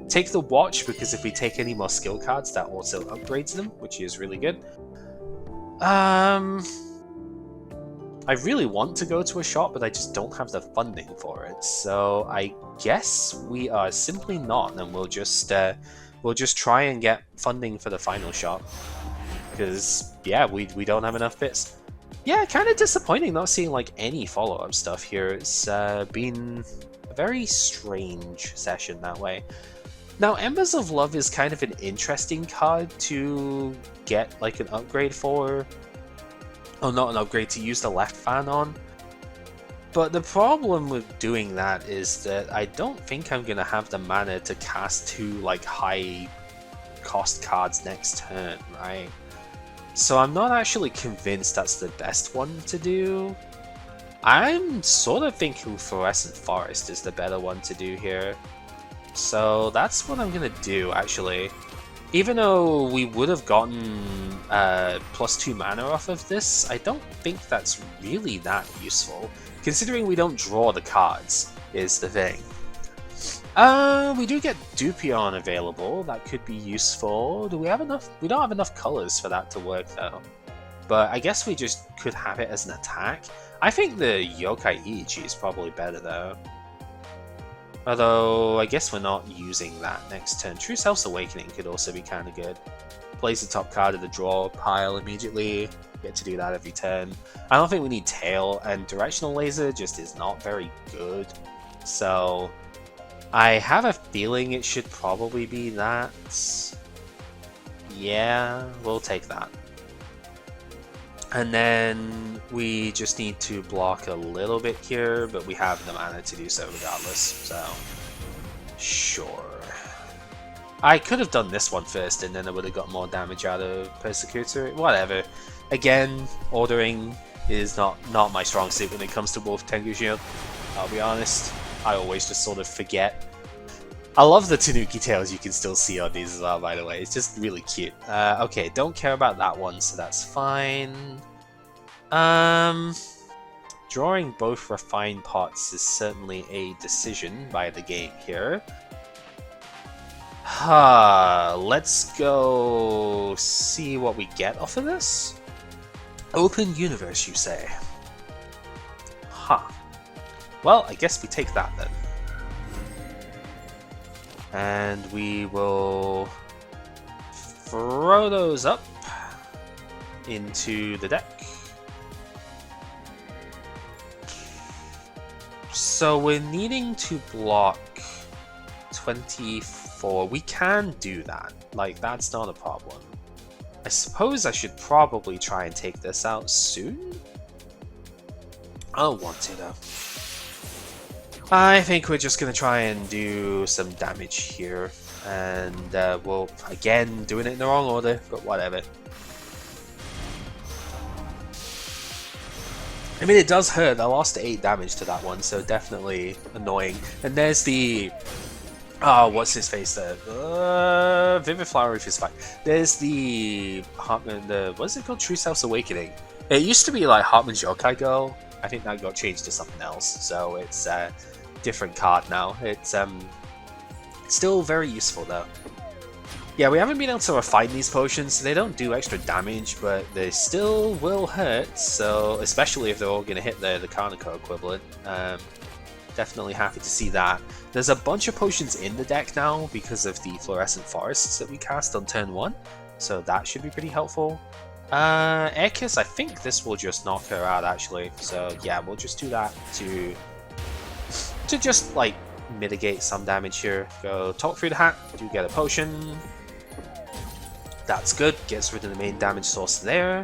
Take the Watch, because if we take any more skill cards, that also upgrades them, which is really good. I really want to go to a shop, but I just don't have the funding for it. So I guess we are simply not, and we'll just try and get funding for the final shop. Because yeah, we don't have enough bits. Yeah, kind of disappointing not seeing like any follow-up stuff here. It's been a very strange session that way. Now, Embers of Love is kind of an interesting card to get like an upgrade for. Oh, not an upgrade, to use the left fan on. But the problem with doing that is that I don't think I'm gonna have the mana to cast 2 like high cost cards next turn, right? So I'm not actually convinced that's the best one to do. I'm sort of thinking Fluorescent Forest is the better one to do here. So that's what I'm gonna do, actually. Even though we would have gotten +2 mana off of this, I don't think that's really that useful. Considering we don't draw the cards, is the thing. We do get Dupion available, that could be useful. Do we have enough? We don't have enough colors for that to work though. But I guess we just could have it as an attack. I think the Yokai Ichi is probably better though. Although, I guess we're not using that next turn. True Self's Awakening could also be kind of good. Plays the top card of the draw pile immediately. Get to do that every turn. I don't think we need Tail, and Directional Laser just is not very good. So, I have a feeling it should probably be that. Yeah, we'll take that. And then we just need to block a little bit here, but we have the mana to do so regardless, so sure. I could have done this one first and then I would have got more damage out of Persecutor, whatever. Again, ordering is not my strong suit when it comes to Wolf Tengu Shield, I'll be honest. I always just sort of forget. I love the Tanuki tails you can still see on these as well, by the way. It's just really cute. Okay, don't care about that one, so that's fine. Drawing both refined pots is certainly a decision by the game here. Let's go see what we get off of this. Open universe, you say? Well, I guess we take that then. And we will throw those up into the deck. So we're needing to block 24. We can do that. Like, that's not a problem. I suppose I should probably try and take this out soon. I don't want to though. I think we're just going to try and do some damage here, and we'll, again, doing it in the wrong order, but whatever. I mean, it does hurt. I lost 8 damage to that one, so definitely annoying. And there's the... Oh, what's his face there? Vivid Flower Reef is fine. There's the Hartman, what's it called? True Self's Awakening. It used to be like Hartman's Yokai Girl. I think that got changed to something else, so it's a different card now. It's still very useful though. Yeah, we haven't been able to refine these potions, so they don't do extra damage, but they still will hurt, so especially if they're all going to hit the Kaneko equivalent. Definitely happy to see that. There's a bunch of potions in the deck now because of the Fluorescent Forests that we cast on turn 1, so that should be pretty helpful. Airkiss, I think this will just knock her out actually, so yeah, we'll just do that to just like mitigate some damage here. Go Talk Through the Hat, do get a potion. That's good, gets rid of the main damage source there.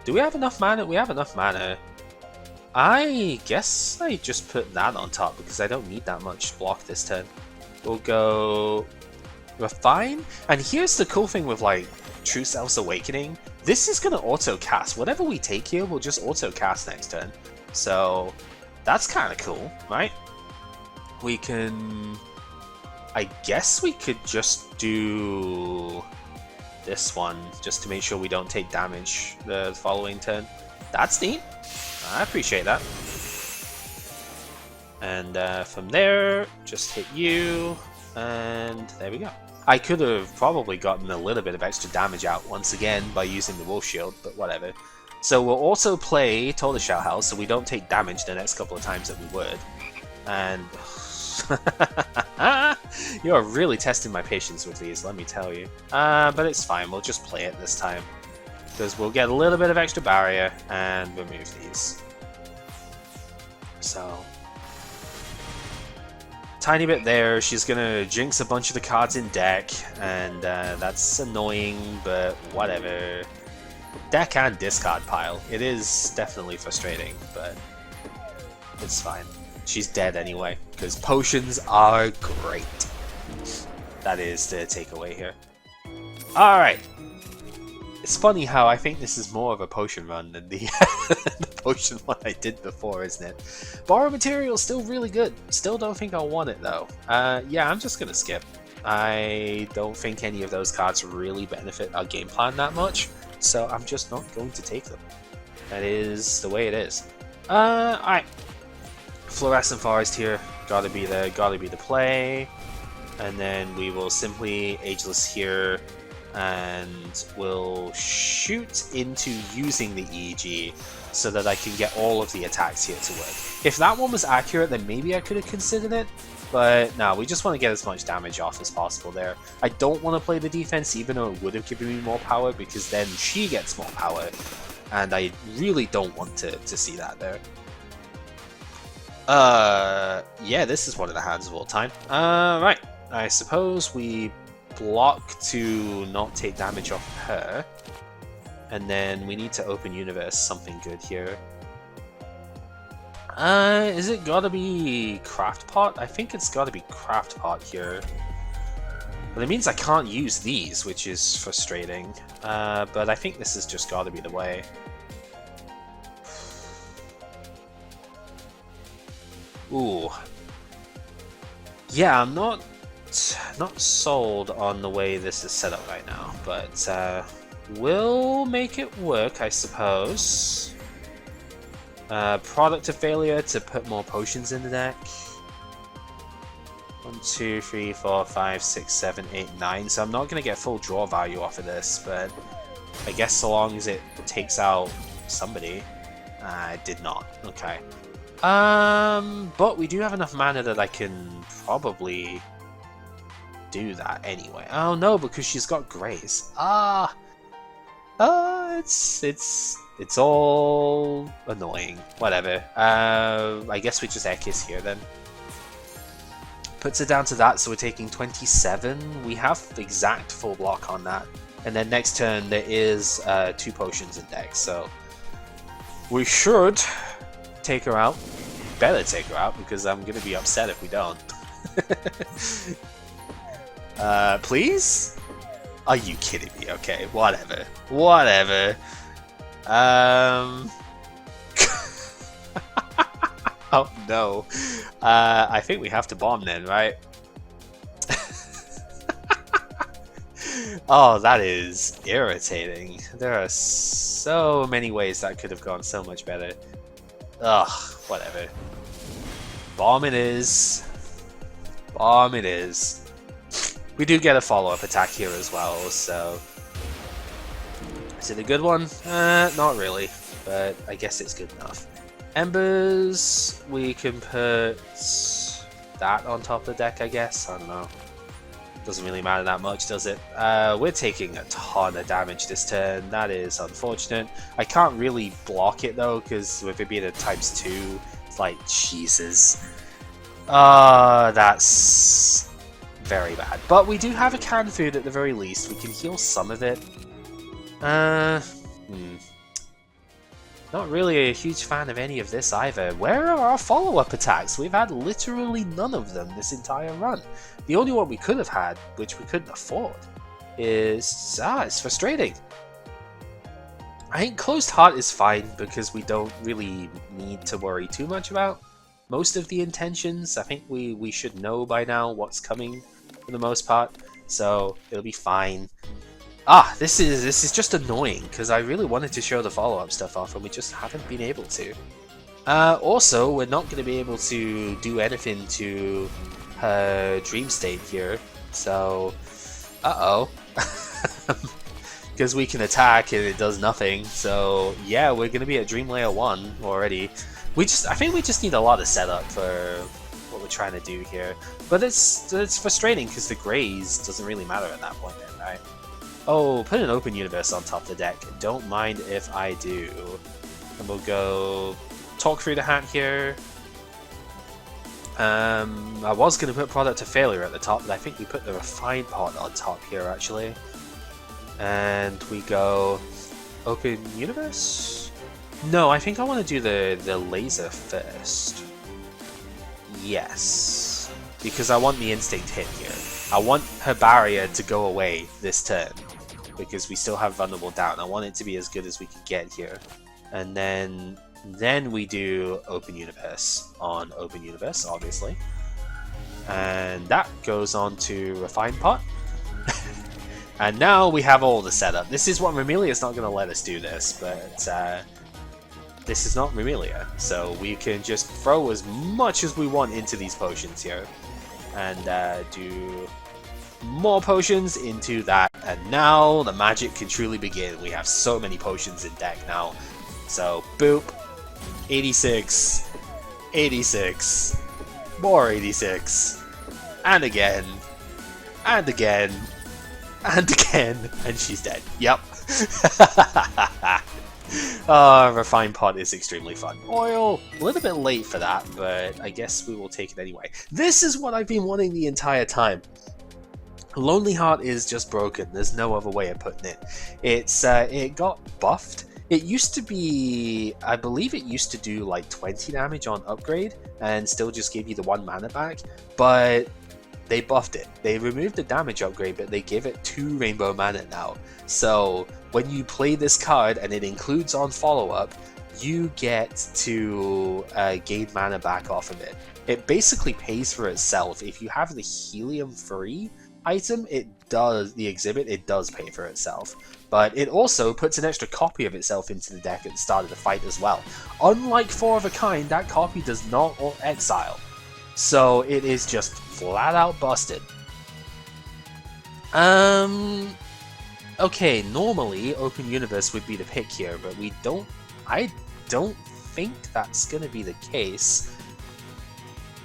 Do we have enough mana? We have enough mana. I guess I just put that on top because I don't need that much block this turn. We'll go Refine, and here's the cool thing with like True Self's Awakening. This is gonna auto cast. Whatever we take here, we'll just auto cast next turn. So that's kind of cool, right? We can... I guess we could just do this one just to make sure we don't take damage the following turn. That's neat. I appreciate that. And from there, just hit you, and there we go. I could have probably gotten a little bit of extra damage out once again by using the Wolf Shield, but whatever. So we'll also play Tortoiseshell House so we don't take damage the next couple of times that we would. And... You're really testing my patience with these, let me tell you. But it's fine, we'll just play it this time. Because we'll get a little bit of extra barrier and remove these. So... Tiny bit there, she's gonna jinx a bunch of the cards in deck, and that's annoying, but whatever. deck and discard pile. It is definitely frustrating, but it's fine. She's dead anyway, because potions are great. That is the takeaway here. Alright. It's funny how I think this is more of a potion run than the, the potion one I did before, isn't it? Borrow material is still really good. Still don't think I'll want it though. Yeah, I'm just gonna skip. I don't think any of those cards really benefit our game plan that much, so I'm just not going to take them. That is the way it is. Alright. Fluorescent Forest here. Gotta be the play. And then we will simply Ageless here, and we'll shoot into using the EG so that I can get all of the attacks here to work. If that one was accurate, then maybe I could have considered it, but no, we just want to get as much damage off as possible there. I don't want to play the defense even though it would have given me more power, because then she gets more power, and I really don't want to see that there. Yeah, this is one of the hands of all time. Right. I suppose we block to not take damage off her, and then we need to open universe something good here. Is it gotta be craft pot? I think it's gotta be craft pot here. But it means I can't use these, which is frustrating. But I think this has just gotta be the way. Ooh. Yeah, I'm not sold on the way this is set up right now, but we'll make it work, I suppose. Product of failure to put more potions in the deck. 1, 2, 3, 4, 5, 6, 7, 8, 9. So I'm not going to get full draw value off of this, but I guess so long as it takes out somebody. It did not. Okay. But we do have enough mana that I can probably do that anyway. Oh no, because she's got Grace. It's all annoying. Whatever. I guess we just Ekis here then. Puts it down to that, so we're taking 27. We have exact full block on that. And then next turn there is 2 potions in deck, so we should take her out. Better take her out, because I'm gonna be upset if we don't. Please? Are you kidding me? Okay, whatever. Whatever. Oh no. I think we have to bomb then, right? Oh, that is irritating. There are so many ways that could have gone so much better. Ugh, whatever. Bomb it is. Bomb it is. We do get a follow-up attack here as well, so... Is it a good one? Not really, but I guess it's good enough. Embers, we can put that on top of the deck, I guess. I don't know. Doesn't really matter that much, does it? We're taking a ton of damage this turn. That is unfortunate. I can't really block it though, because with it being a ×2, it's like, Jesus. That's very bad. But we do have a canned food at the very least. We can heal some of it. Not really a huge fan of any of this either. Where are our follow-up attacks? We've had literally none of them this entire run. The only one we could have had, which we couldn't afford, is... it's frustrating. I think Closed Heart is fine, because we don't really need to worry too much about most of the intentions. I think we should know by now what's coming for the most part, so it'll be fine. This is just annoying, because I really wanted to show the follow-up stuff off, and we just haven't been able to. Also, we're not going to be able to do anything to her Dream State here, so... Uh-oh. Because we can attack and it does nothing, so yeah, we're going to be at Dream Layer 1 already. I think we just need a lot of setup for what we're trying to do here. But it's frustrating, because the Grays doesn't really matter at that point then, right? Oh, put an open universe on top of the deck. Don't mind if I do. And we'll go talk through the hat here. I was going to put product of failure at the top, but I think we put the refined pot on top here actually. And we go Open universe? No, I think I want to do the laser first. Yes. Because I want the instinct hit here. I want her barrier to go away this turn. Because we still have vulnerable down. I want it to be as good as we can get here. And then we do open universe on open universe, obviously. And that goes on to refine pot. And now we have all the setup. This is what Remelia's not going to let us do this, but this is not Remelia. So we can just throw as much as we want into these potions here. And do more potions into that. And now the magic can truly begin. We have so many potions in deck now. So, boop. 86. 86. More 86. And again. And again. And again, and she's dead. Yep. Refined pot is extremely fun. Oil, a little bit late for that, but I guess we will take it anyway. This is what I've been wanting the entire time. Lonely Heart is just broken. There's no other way of putting it. It got buffed. It used to be, I believe it used to do like 20 damage on upgrade and still just gave you the 1 mana back, but they buffed it. They removed the damage upgrade, but they give it 2 rainbow mana now. So when you play this card and it includes on follow-up, you get to gain mana back off of it. It basically pays for itself. If you have the helium-free item, it does pay for itself. But it also puts an extra copy of itself into the deck at the start of the fight as well. Unlike 4 of a Kind, that copy does not exile. So it is just flat out busted. Okay, normally Open Universe would be the pick here, but I don't think that's gonna be the case.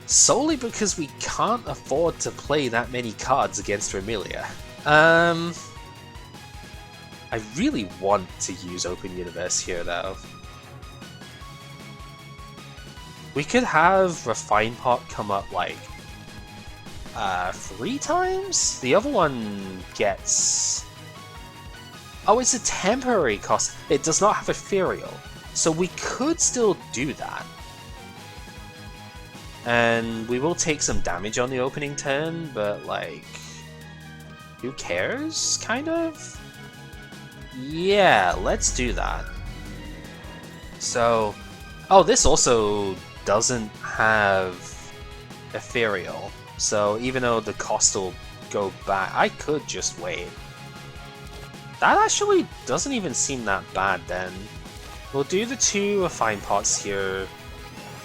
Solely because we can't afford to play that many cards against Remelia. I really want to use Open Universe here though. We could have Refine Pot come up like 3 times? The other one gets... Oh, it's a temporary cost. It does not have Ethereal. So we could still do that. And we will take some damage on the opening turn, but like... who cares, kind of? Yeah, let's do that. So... oh, this also doesn't have Ethereal. So even though the cost will go back, I could just wait. That actually doesn't even seem that bad then. We'll do the 2 Refine Pots here,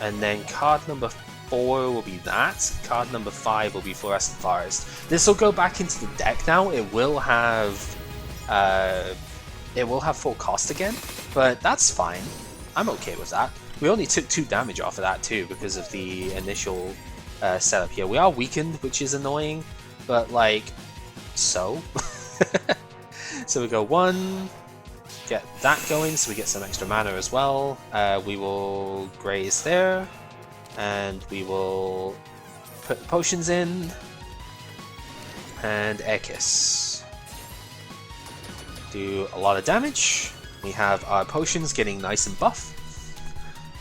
and then card number 4 will be that. Card number 5 will be Fluorescent Forest. This will go back into the deck now. It will have full cost again, but that's fine. I'm okay with that. We only took 2 damage off of that too because of the initial setup here. We are weakened, which is annoying, but like, so. So we go 1, get that going so we get some extra mana as well. We will graze there, and we will put potions in, and Air Kiss. Do a lot of damage. We have our potions getting nice and buff.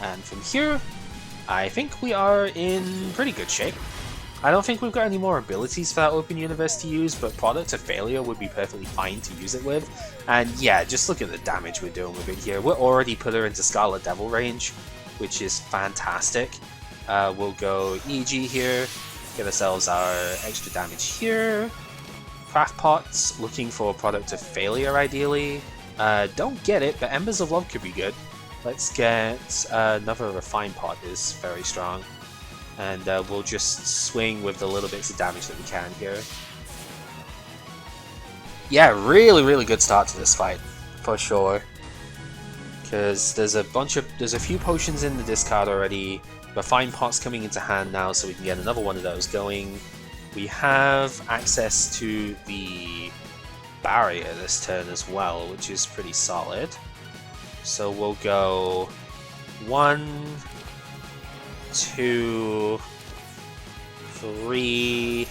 And from here, I think we are in pretty good shape. I don't think we've got any more abilities for that Open Universe to use, but Product of Failure would be perfectly fine to use it with. And yeah, just look at the damage we're doing with it here. We're already put her into Scarlet Devil range, which is fantastic. We'll go EG here, get ourselves our extra damage here. Craft Pots, looking for Product of Failure ideally. Don't get it, but Embers of Love could be good. Let's get another Refine Pot is very strong. And we'll just swing with the little bits of damage that we can here. Yeah, really good start to this fight, for sure. Because there's a few potions in the discard already. Refine Pot's coming into hand now, so we can get another one of those going. We have access to the barrier this turn as well, which is pretty solid. So we'll go 1, 2, 3.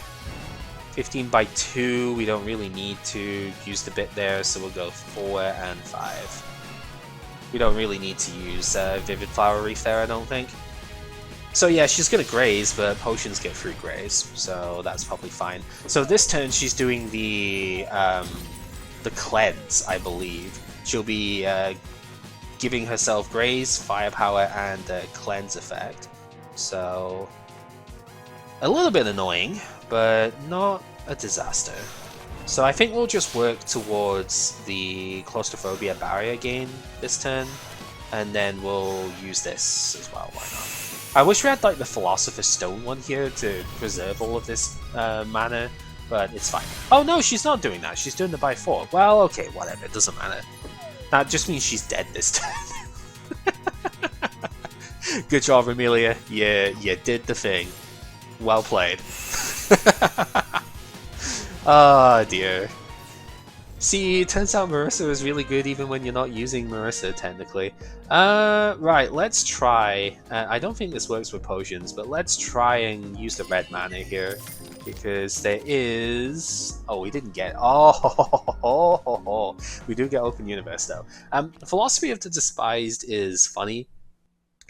I 15 by 2, we don't really need to use the bit there, so we'll go 4 and 5. We don't really need to use Vivid Flower Reef there, I don't think. So yeah, she's gonna graze, but potions get through graze, so that's probably fine. So this turn she's doing the cleanse, I believe. She'll be giving herself graze, firepower, and cleanse effect. So a little bit annoying, but not a disaster. So I think we'll just work towards the claustrophobia barrier gain this turn, and then we'll use this as well, why not? I wish we had like the Philosopher's Stone one here to preserve all of this mana, but it's fine. Oh no, she's not doing that, she's doing the by 4. Well, okay, whatever, it doesn't matter. That just means she's dead this turn. Good job, Amelia. Yeah, you did the thing. Well played. Oh dear. See, it turns out Marissa is really good even when you're not using Marissa, technically. Right, let's try... I don't think this works with potions, but let's try and use the red mana here. Because there is... Oh, we didn't get... Oh, we do get Open Universe, though. Philosophy of the Despised is funny.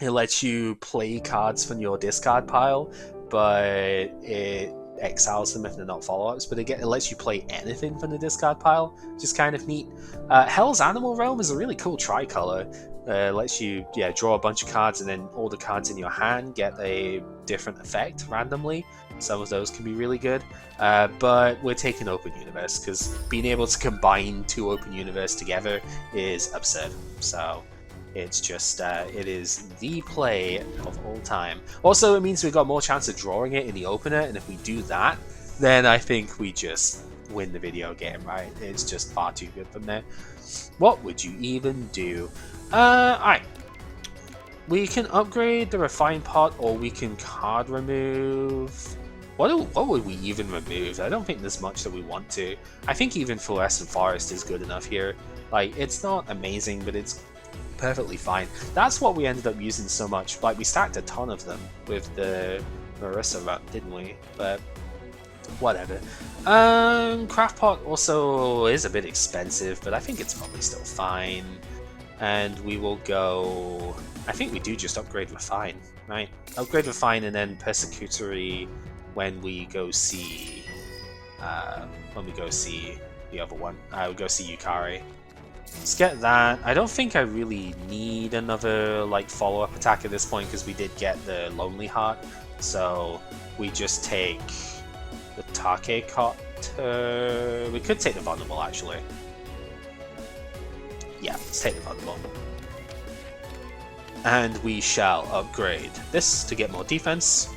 It lets you play cards from your discard pile, but it exiles them if they're not follow-ups, but it lets you play anything from the discard pile, which is kind of neat. Hell's Animal Realm is a really cool tricolor. Lets you draw a bunch of cards, and then all the cards in your hand get a different effect randomly. Some of those can be really good, but we're taking Open Universe because being able to combine 2 Open Universe together is absurd. So it's just, it is the play of all time. Also, it means we've got more chance of drawing it in the opener, and if we do that, then I think we just win the video game, right? It's just far too good from there. What would you even do? Alright. We can upgrade the Refined Pot, or we can card remove. What would we even remove? I don't think there's much that we want to. I think even Fluorescent Forest is good enough here. Like, it's not amazing, but it's perfectly fine. That's what we ended up using so much. Like, we stacked a ton of them with the Marissa run, didn't we? But whatever. Craft Pot also is a bit expensive, but I think it's probably still fine. And we will go... I think we do just upgrade Refine, right? Upgrade Refine and then Persecutory when we go see... the other one. We'll go see Yukari. Let's get that. I don't think I really need another like follow-up attack at this point because we did get the Lonely Heart. So we just take the Take Cutter. We could take the Vulnerable actually. Yeah, let's take the Vulnerable. And we shall upgrade this to get more defense.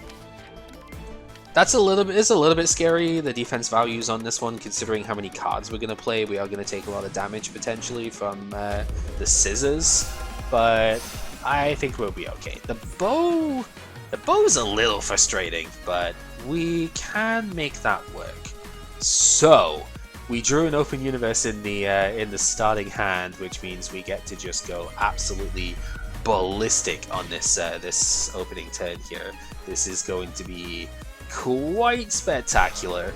That's a little bit scary, the defense values on this one, considering how many cards we're going to play. We are going to take a lot of damage, potentially, from the scissors, but I think we'll be okay. The bow's a little frustrating, but we can make that work. So, we drew an Open Universe in the starting hand, which means we get to just go absolutely ballistic on this this opening turn here. This is going to be quite spectacular.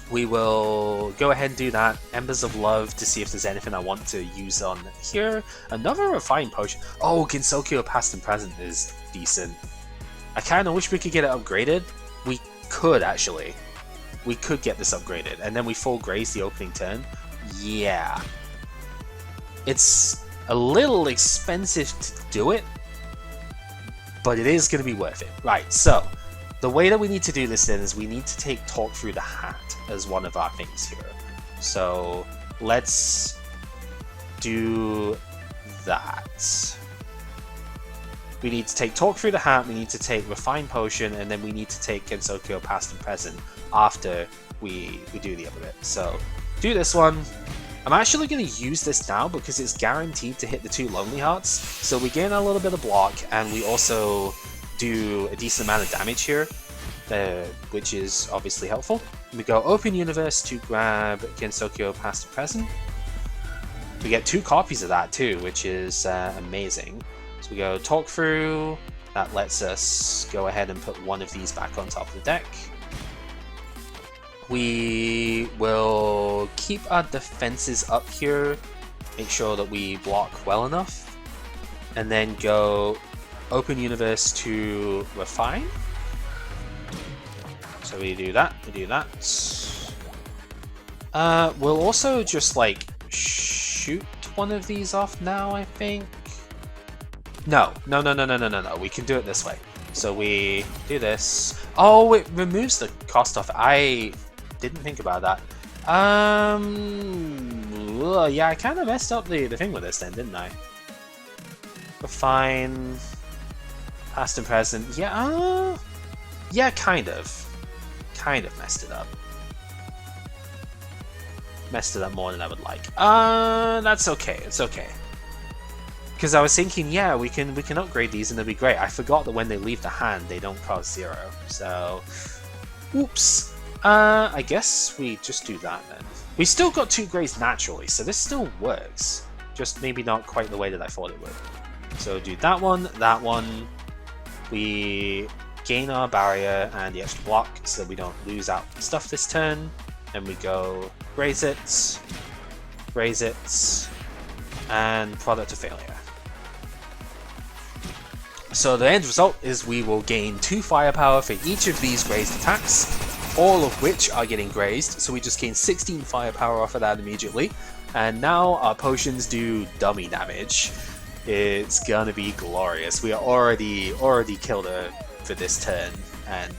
We will go ahead and do that. Embers of Love to see if there's anything I want to use on here. Another Refined Potion. Oh, Kinsokyo Past and Present is decent. I kind of wish we could get it upgraded. We could, actually. We could get this upgraded. And then we full graze the opening turn. Yeah. It's a little expensive to do it, but it is going to be worth it. Right, so the way that we need to do this then is we need to take Talk Through the Hat as one of our things here. So let's do that. We need to take Talk Through the Hat, we need to take Refined Potion, and then we need to take Kensokyo Past and Present after we do the other bit. So do this one. I'm actually going to use this now because it's guaranteed to hit the 2 Lonely Hearts. So we gain a little bit of block, and we also do a decent amount of damage here, which is obviously helpful. We go Open Universe to grab Kensokyo Past and Present. We get 2 copies of that too, which is amazing. So we go Talk Through. That lets us go ahead and put one of these back on top of the deck. we will keep our defenses up here, make sure that we block well enough, and then go open universe to refine. So we do that, we'll also just like shoot one of these off now, I think. No, we can do it this way. So we do this. Oh, it removes the cost off. I didn't think about that. Yeah, I kind of messed up the thing with this then, didn't I? Refine, past and present. Yeah, yeah, kind of messed it up. Messed it up more than I would like. That's okay. It's okay. Because I was thinking, yeah, we can upgrade these and they'll be great. I forgot that when they leave the hand, they don't cost 0. So, oops. I guess we just do that then. We still got 2 grays naturally, so this still works. Just maybe not quite the way that I thought it would. So do that one. We gain our barrier and the extra block so we don't lose out stuff this turn. Then we go raise it, and product to failure. So the end result is we will gain 2 firepower for each of these grazed attacks, all of which are getting grazed, so we just gain 16 firepower off of that immediately. And now our potions do dummy damage. It's gonna be glorious. We are already killed her for this turn, and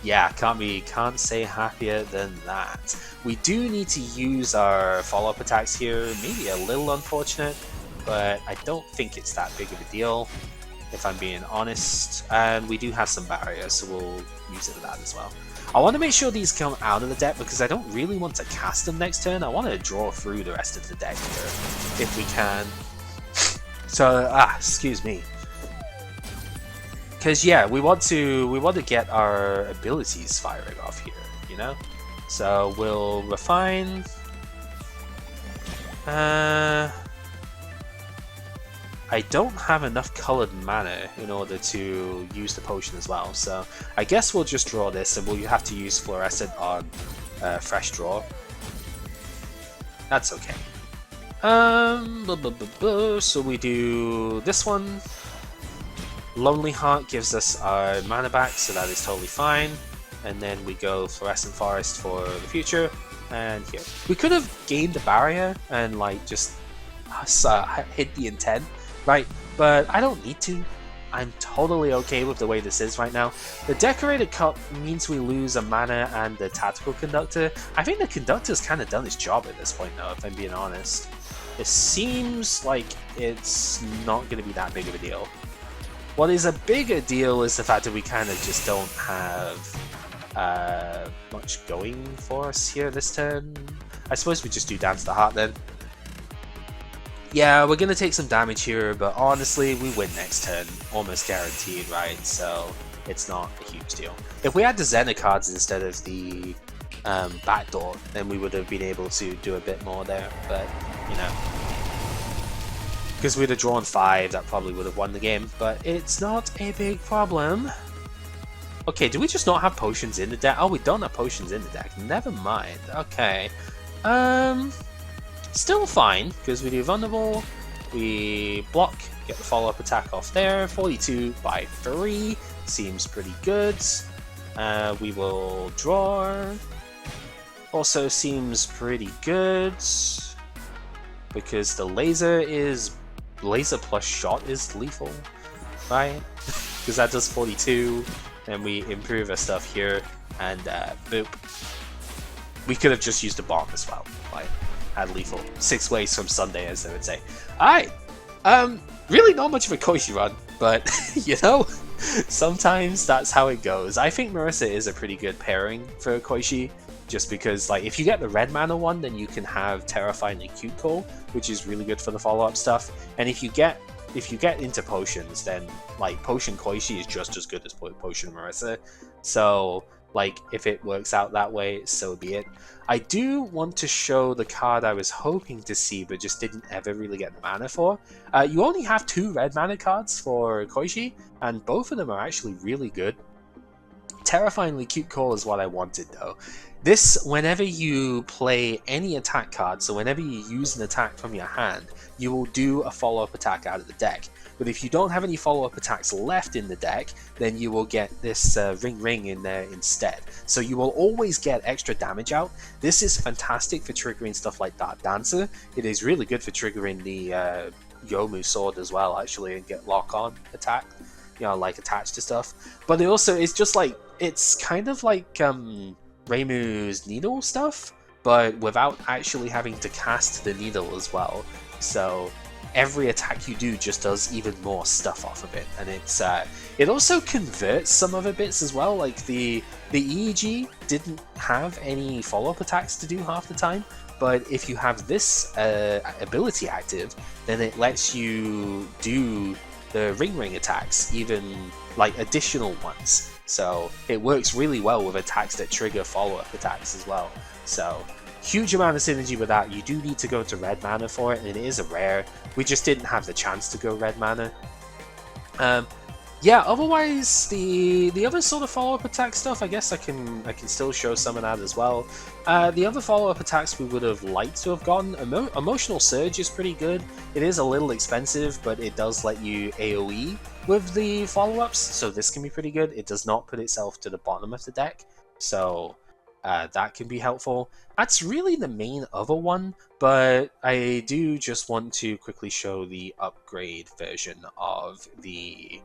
yeah, can't say happier than that. We do need to use our follow-up attacks here, maybe a little unfortunate, but I don't think it's that big of a deal, if I'm being honest. And we do have some barriers, so we'll use it for that as well. I want to make sure these come out of the deck because I don't really want to cast them next turn. I want to draw through the rest of the deck here, if we can. So, excuse me. Because yeah, we want to get our abilities firing off here, you know? So we'll refine. I don't have enough colored mana in order to use the potion as well, so I guess we'll just draw this and we'll have to use fluorescent on fresh draw. That's okay. So we do this one. Lonely Heart gives us our mana back, so that is totally fine. And then we go Fluorescent Forest for the future. And here. We could have gained the barrier and like just hit the intent, right? But I don't need to. I'm totally okay with the way this is right now. The Decorated Cup means we lose a mana and the Tactical Conductor. I think the Conductor's kind of done its job at this point though, if I'm being honest. It seems like it's not going to be that big of a deal. What is a bigger deal is the fact that we kind of just don't have much going for us here this turn. I suppose we just do Dance the Heart then. Yeah, we're going to take some damage here, but honestly, we win next turn. Almost guaranteed, right? So it's not a huge deal. If we had the Xena cards instead of the backdoor, then we would have been able to do a bit more there, but, you know. Because we'd have drawn 5, that probably would have won the game, but it's not a big problem. Okay, do we just not have potions in the deck? Oh, we don't have potions in the deck. Never mind. Okay. Still fine, because we do vulnerable, we block, get the follow-up attack off there. 42 by 3 seems pretty good. We will draw. Also seems pretty good, because the laser plus shot is lethal, right? Because that does 42, and we improve our stuff here, and boop. We could have just used a bomb as well, like, had lethal. 6 ways from Sunday, as they would say. Alright, really not much of a Koishi run, but, you know, sometimes that's how it goes. I think Marissa is a pretty good pairing for Koishi, just because, like, if you get the red mana one, then you can have Terrifyingly Cute Call, which is really good for the follow-up stuff. And if you get into potions, then, like, Potion Koishi is just as good as Potion Marissa. So, like, if it works out that way, so be it. I do want to show the card I was hoping to see, but just didn't ever really get the mana for. You only have 2 red mana cards for Koishi, and both of them are actually really good. Terrifyingly Cute Call is what I wanted though. This, whenever you play any attack card, so whenever you use an attack from your hand, you will do a follow-up attack out of the deck. But if you don't have any follow-up attacks left in the deck, then you will get this Ring Ring in there instead. So you will always get extra damage out. This is fantastic for triggering stuff like Dark Dancer. It is really good for triggering the Yomu Sword as well, actually, and get lock-on attack, you know, like attached to stuff. But it also, it's just like, it's kind of like Reimu's needle stuff, but without actually having to cast the needle as well. So every attack you do just does even more stuff off of it, and it's it also converts some other bits as well. Like the EEG didn't have any follow-up attacks to do half the time, but if you have this ability active, then it lets you do the Ring attacks, even like additional ones. So it works really well with attacks that trigger follow-up attacks as well. So huge amount of synergy with that. You do need to go to red mana for it, and it is a rare. We just didn't have the chance to go red mana. Yeah, otherwise the other sort of follow-up attack stuff, I guess I can still show some of that as well. The other follow-up attacks we would have liked to have gotten. Emotional Surge is pretty good. It is a little expensive, but it does let you AoE with the follow-ups, so this can be pretty good. It does not put itself to the bottom of the deck, so that can be helpful. That's really the main other one, but I do just want to quickly show the upgrade version of the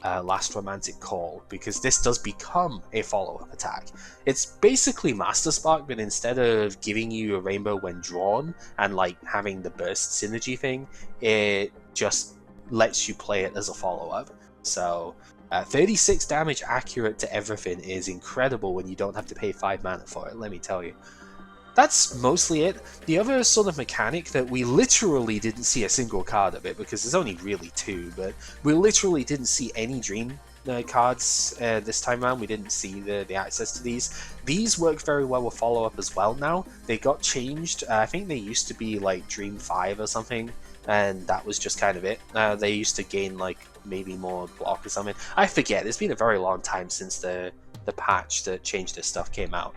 Last Romantic Call, because this does become a follow-up attack. It's basically Master Spark, but instead of giving you a rainbow when drawn and like having the burst synergy thing, it just lets you play it as a follow-up. So 36 damage accurate to everything is incredible when you don't have to pay 5 mana for it, let me tell you. That's mostly it. The other sort of mechanic that we literally didn't see a single card of it, because there's only really 2, but we literally didn't see any Dream cards this time around. We didn't see the access to these. These work very well with follow-up as well now. They got changed. I think they used to be like Dream 5 or something, and that was just kind of it. They used to gain like maybe more block or something. I forget. It's been a very long time since the patch that changed this stuff came out.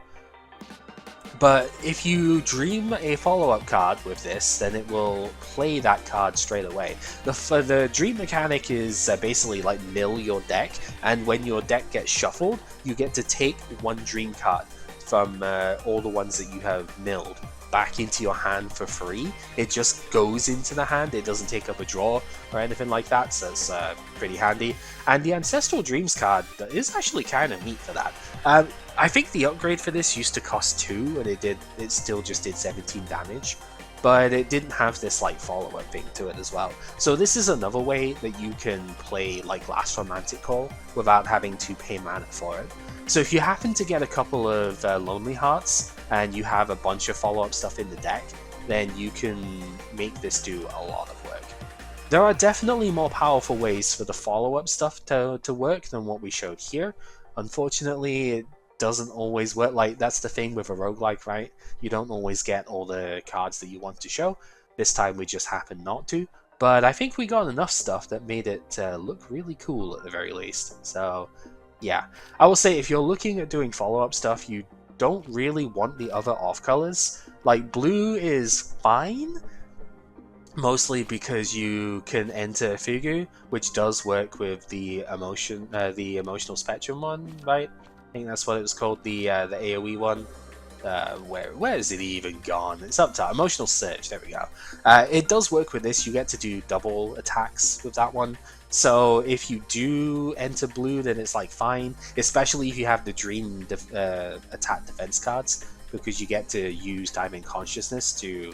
But if you dream a follow-up card with this, then it will play that card straight away. The dream mechanic is basically like mill your deck, and when your deck gets shuffled, you get to take one dream card from all the ones that you have milled back into your hand for free. It just goes into the hand, it doesn't take up a draw or anything like that, so it's pretty handy. And the Ancestral Dreams card is actually kind of neat for that. I think the upgrade for this used to cost 2, and it still just did 17 damage, but it didn't have this like follow-up thing to it as well. So this is another way that you can play like Last Romantic Call without having to pay mana for it. So if you happen to get a couple of Lonely Hearts, and you have a bunch of follow-up stuff in the deck, then you can make this do a lot of work. There are definitely more powerful ways for the follow-up stuff to work than what we showed here. Unfortunately, it doesn't always work. Like, that's the thing with a roguelike, right? You don't always get all the cards that you want to show. This time we just happened not to. But I think we got enough stuff that made it look really cool at the very least. So, yeah. I will say, if you're looking at doing follow-up stuff, you don't really want the other off colors. Like, blue is fine, mostly because you can enter Fugu, which does work with the emotional spectrum one, right? I think that's what it was called, the AoE one. Where is it even gone? It's up top. Emotional Surge, there we go. It does work with this. You get to do double attacks with that one. So if you do enter blue, then it's like fine, especially if you have the Dream attack defense cards, because you get to use Diamond Consciousness to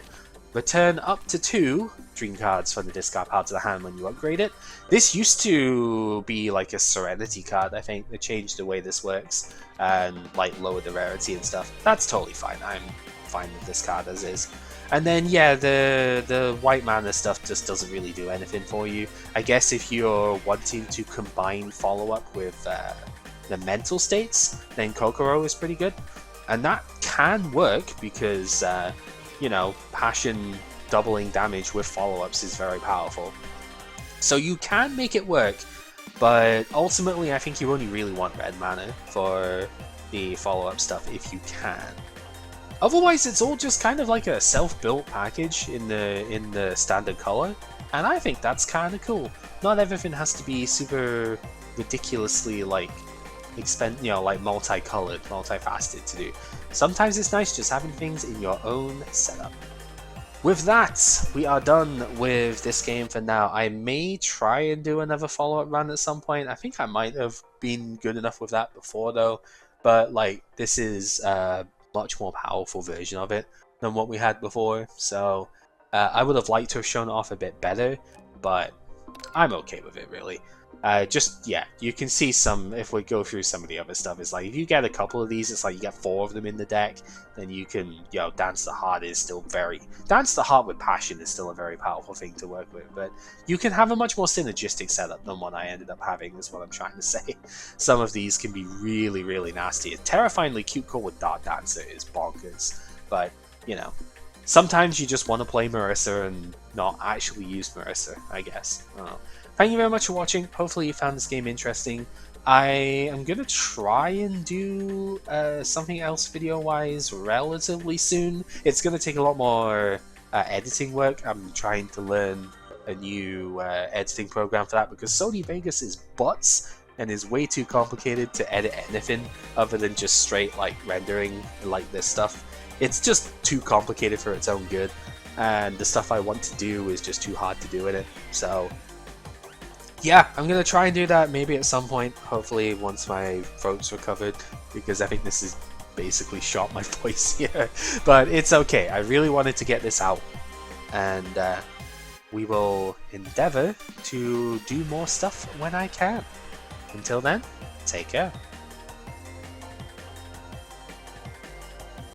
return up to 2 Dream cards from the discard pile to the hand when you upgrade it. This used to be like a Serenity card, I think. They changed the way this works and like lowered the rarity and stuff. That's totally fine. I'm fine with this card as is. And then, yeah, the white mana stuff just doesn't really do anything for you. I guess if you're wanting to combine follow-up with the mental states, then Kokoro is pretty good. And that can work because, you know, Passion doubling damage with follow-ups is very powerful. So you can make it work, But ultimately, I think you only really want red mana for the follow-up stuff if you can. Otherwise, it's all just kind of like a self-built package in the standard color, and I think that's kind of cool. Not everything has to be super ridiculously like like multicolored, multifaceted to do. Sometimes it's nice just having things in your own setup. With that, we are done with this game for now. I may try and do another follow-up run at some point. I think I might have been good enough with that before though, but like this is a much more powerful version of it than what we had before, so I would have liked to have shown it off a bit better, but I'm okay with it really. Yeah, you can see some, if we go through some of the other stuff, it's like if you get a couple of these, it's like you get 4 of them in the deck, then you can, Dance the Heart is still Dance the Heart with Passion is still a very powerful thing to work with, but you can have a much more synergistic setup than what I ended up having, is what I'm trying to say. Some of these can be really, really nasty. A terrifyingly cute call with Dart Dancer is bonkers, but, sometimes you just want to play Marissa and not actually use Marissa, I guess. I don't know. Thank you very much for watching. Hopefully you found this game interesting. I am going to try and do something else video-wise relatively soon. It's going to take a lot more editing work. I'm trying to learn a new editing program for that because Sony Vegas is butts and is way too complicated to edit anything other than just straight rendering like this stuff. It's just too complicated for its own good, and the stuff I want to do is just too hard to do in it. So yeah, I'm going to try and do that maybe at some point, hopefully once my throat's recovered, because I think this has basically shot my voice here. But it's okay, I really wanted to get this out, and we will endeavor to do more stuff when I can. Until then, take care.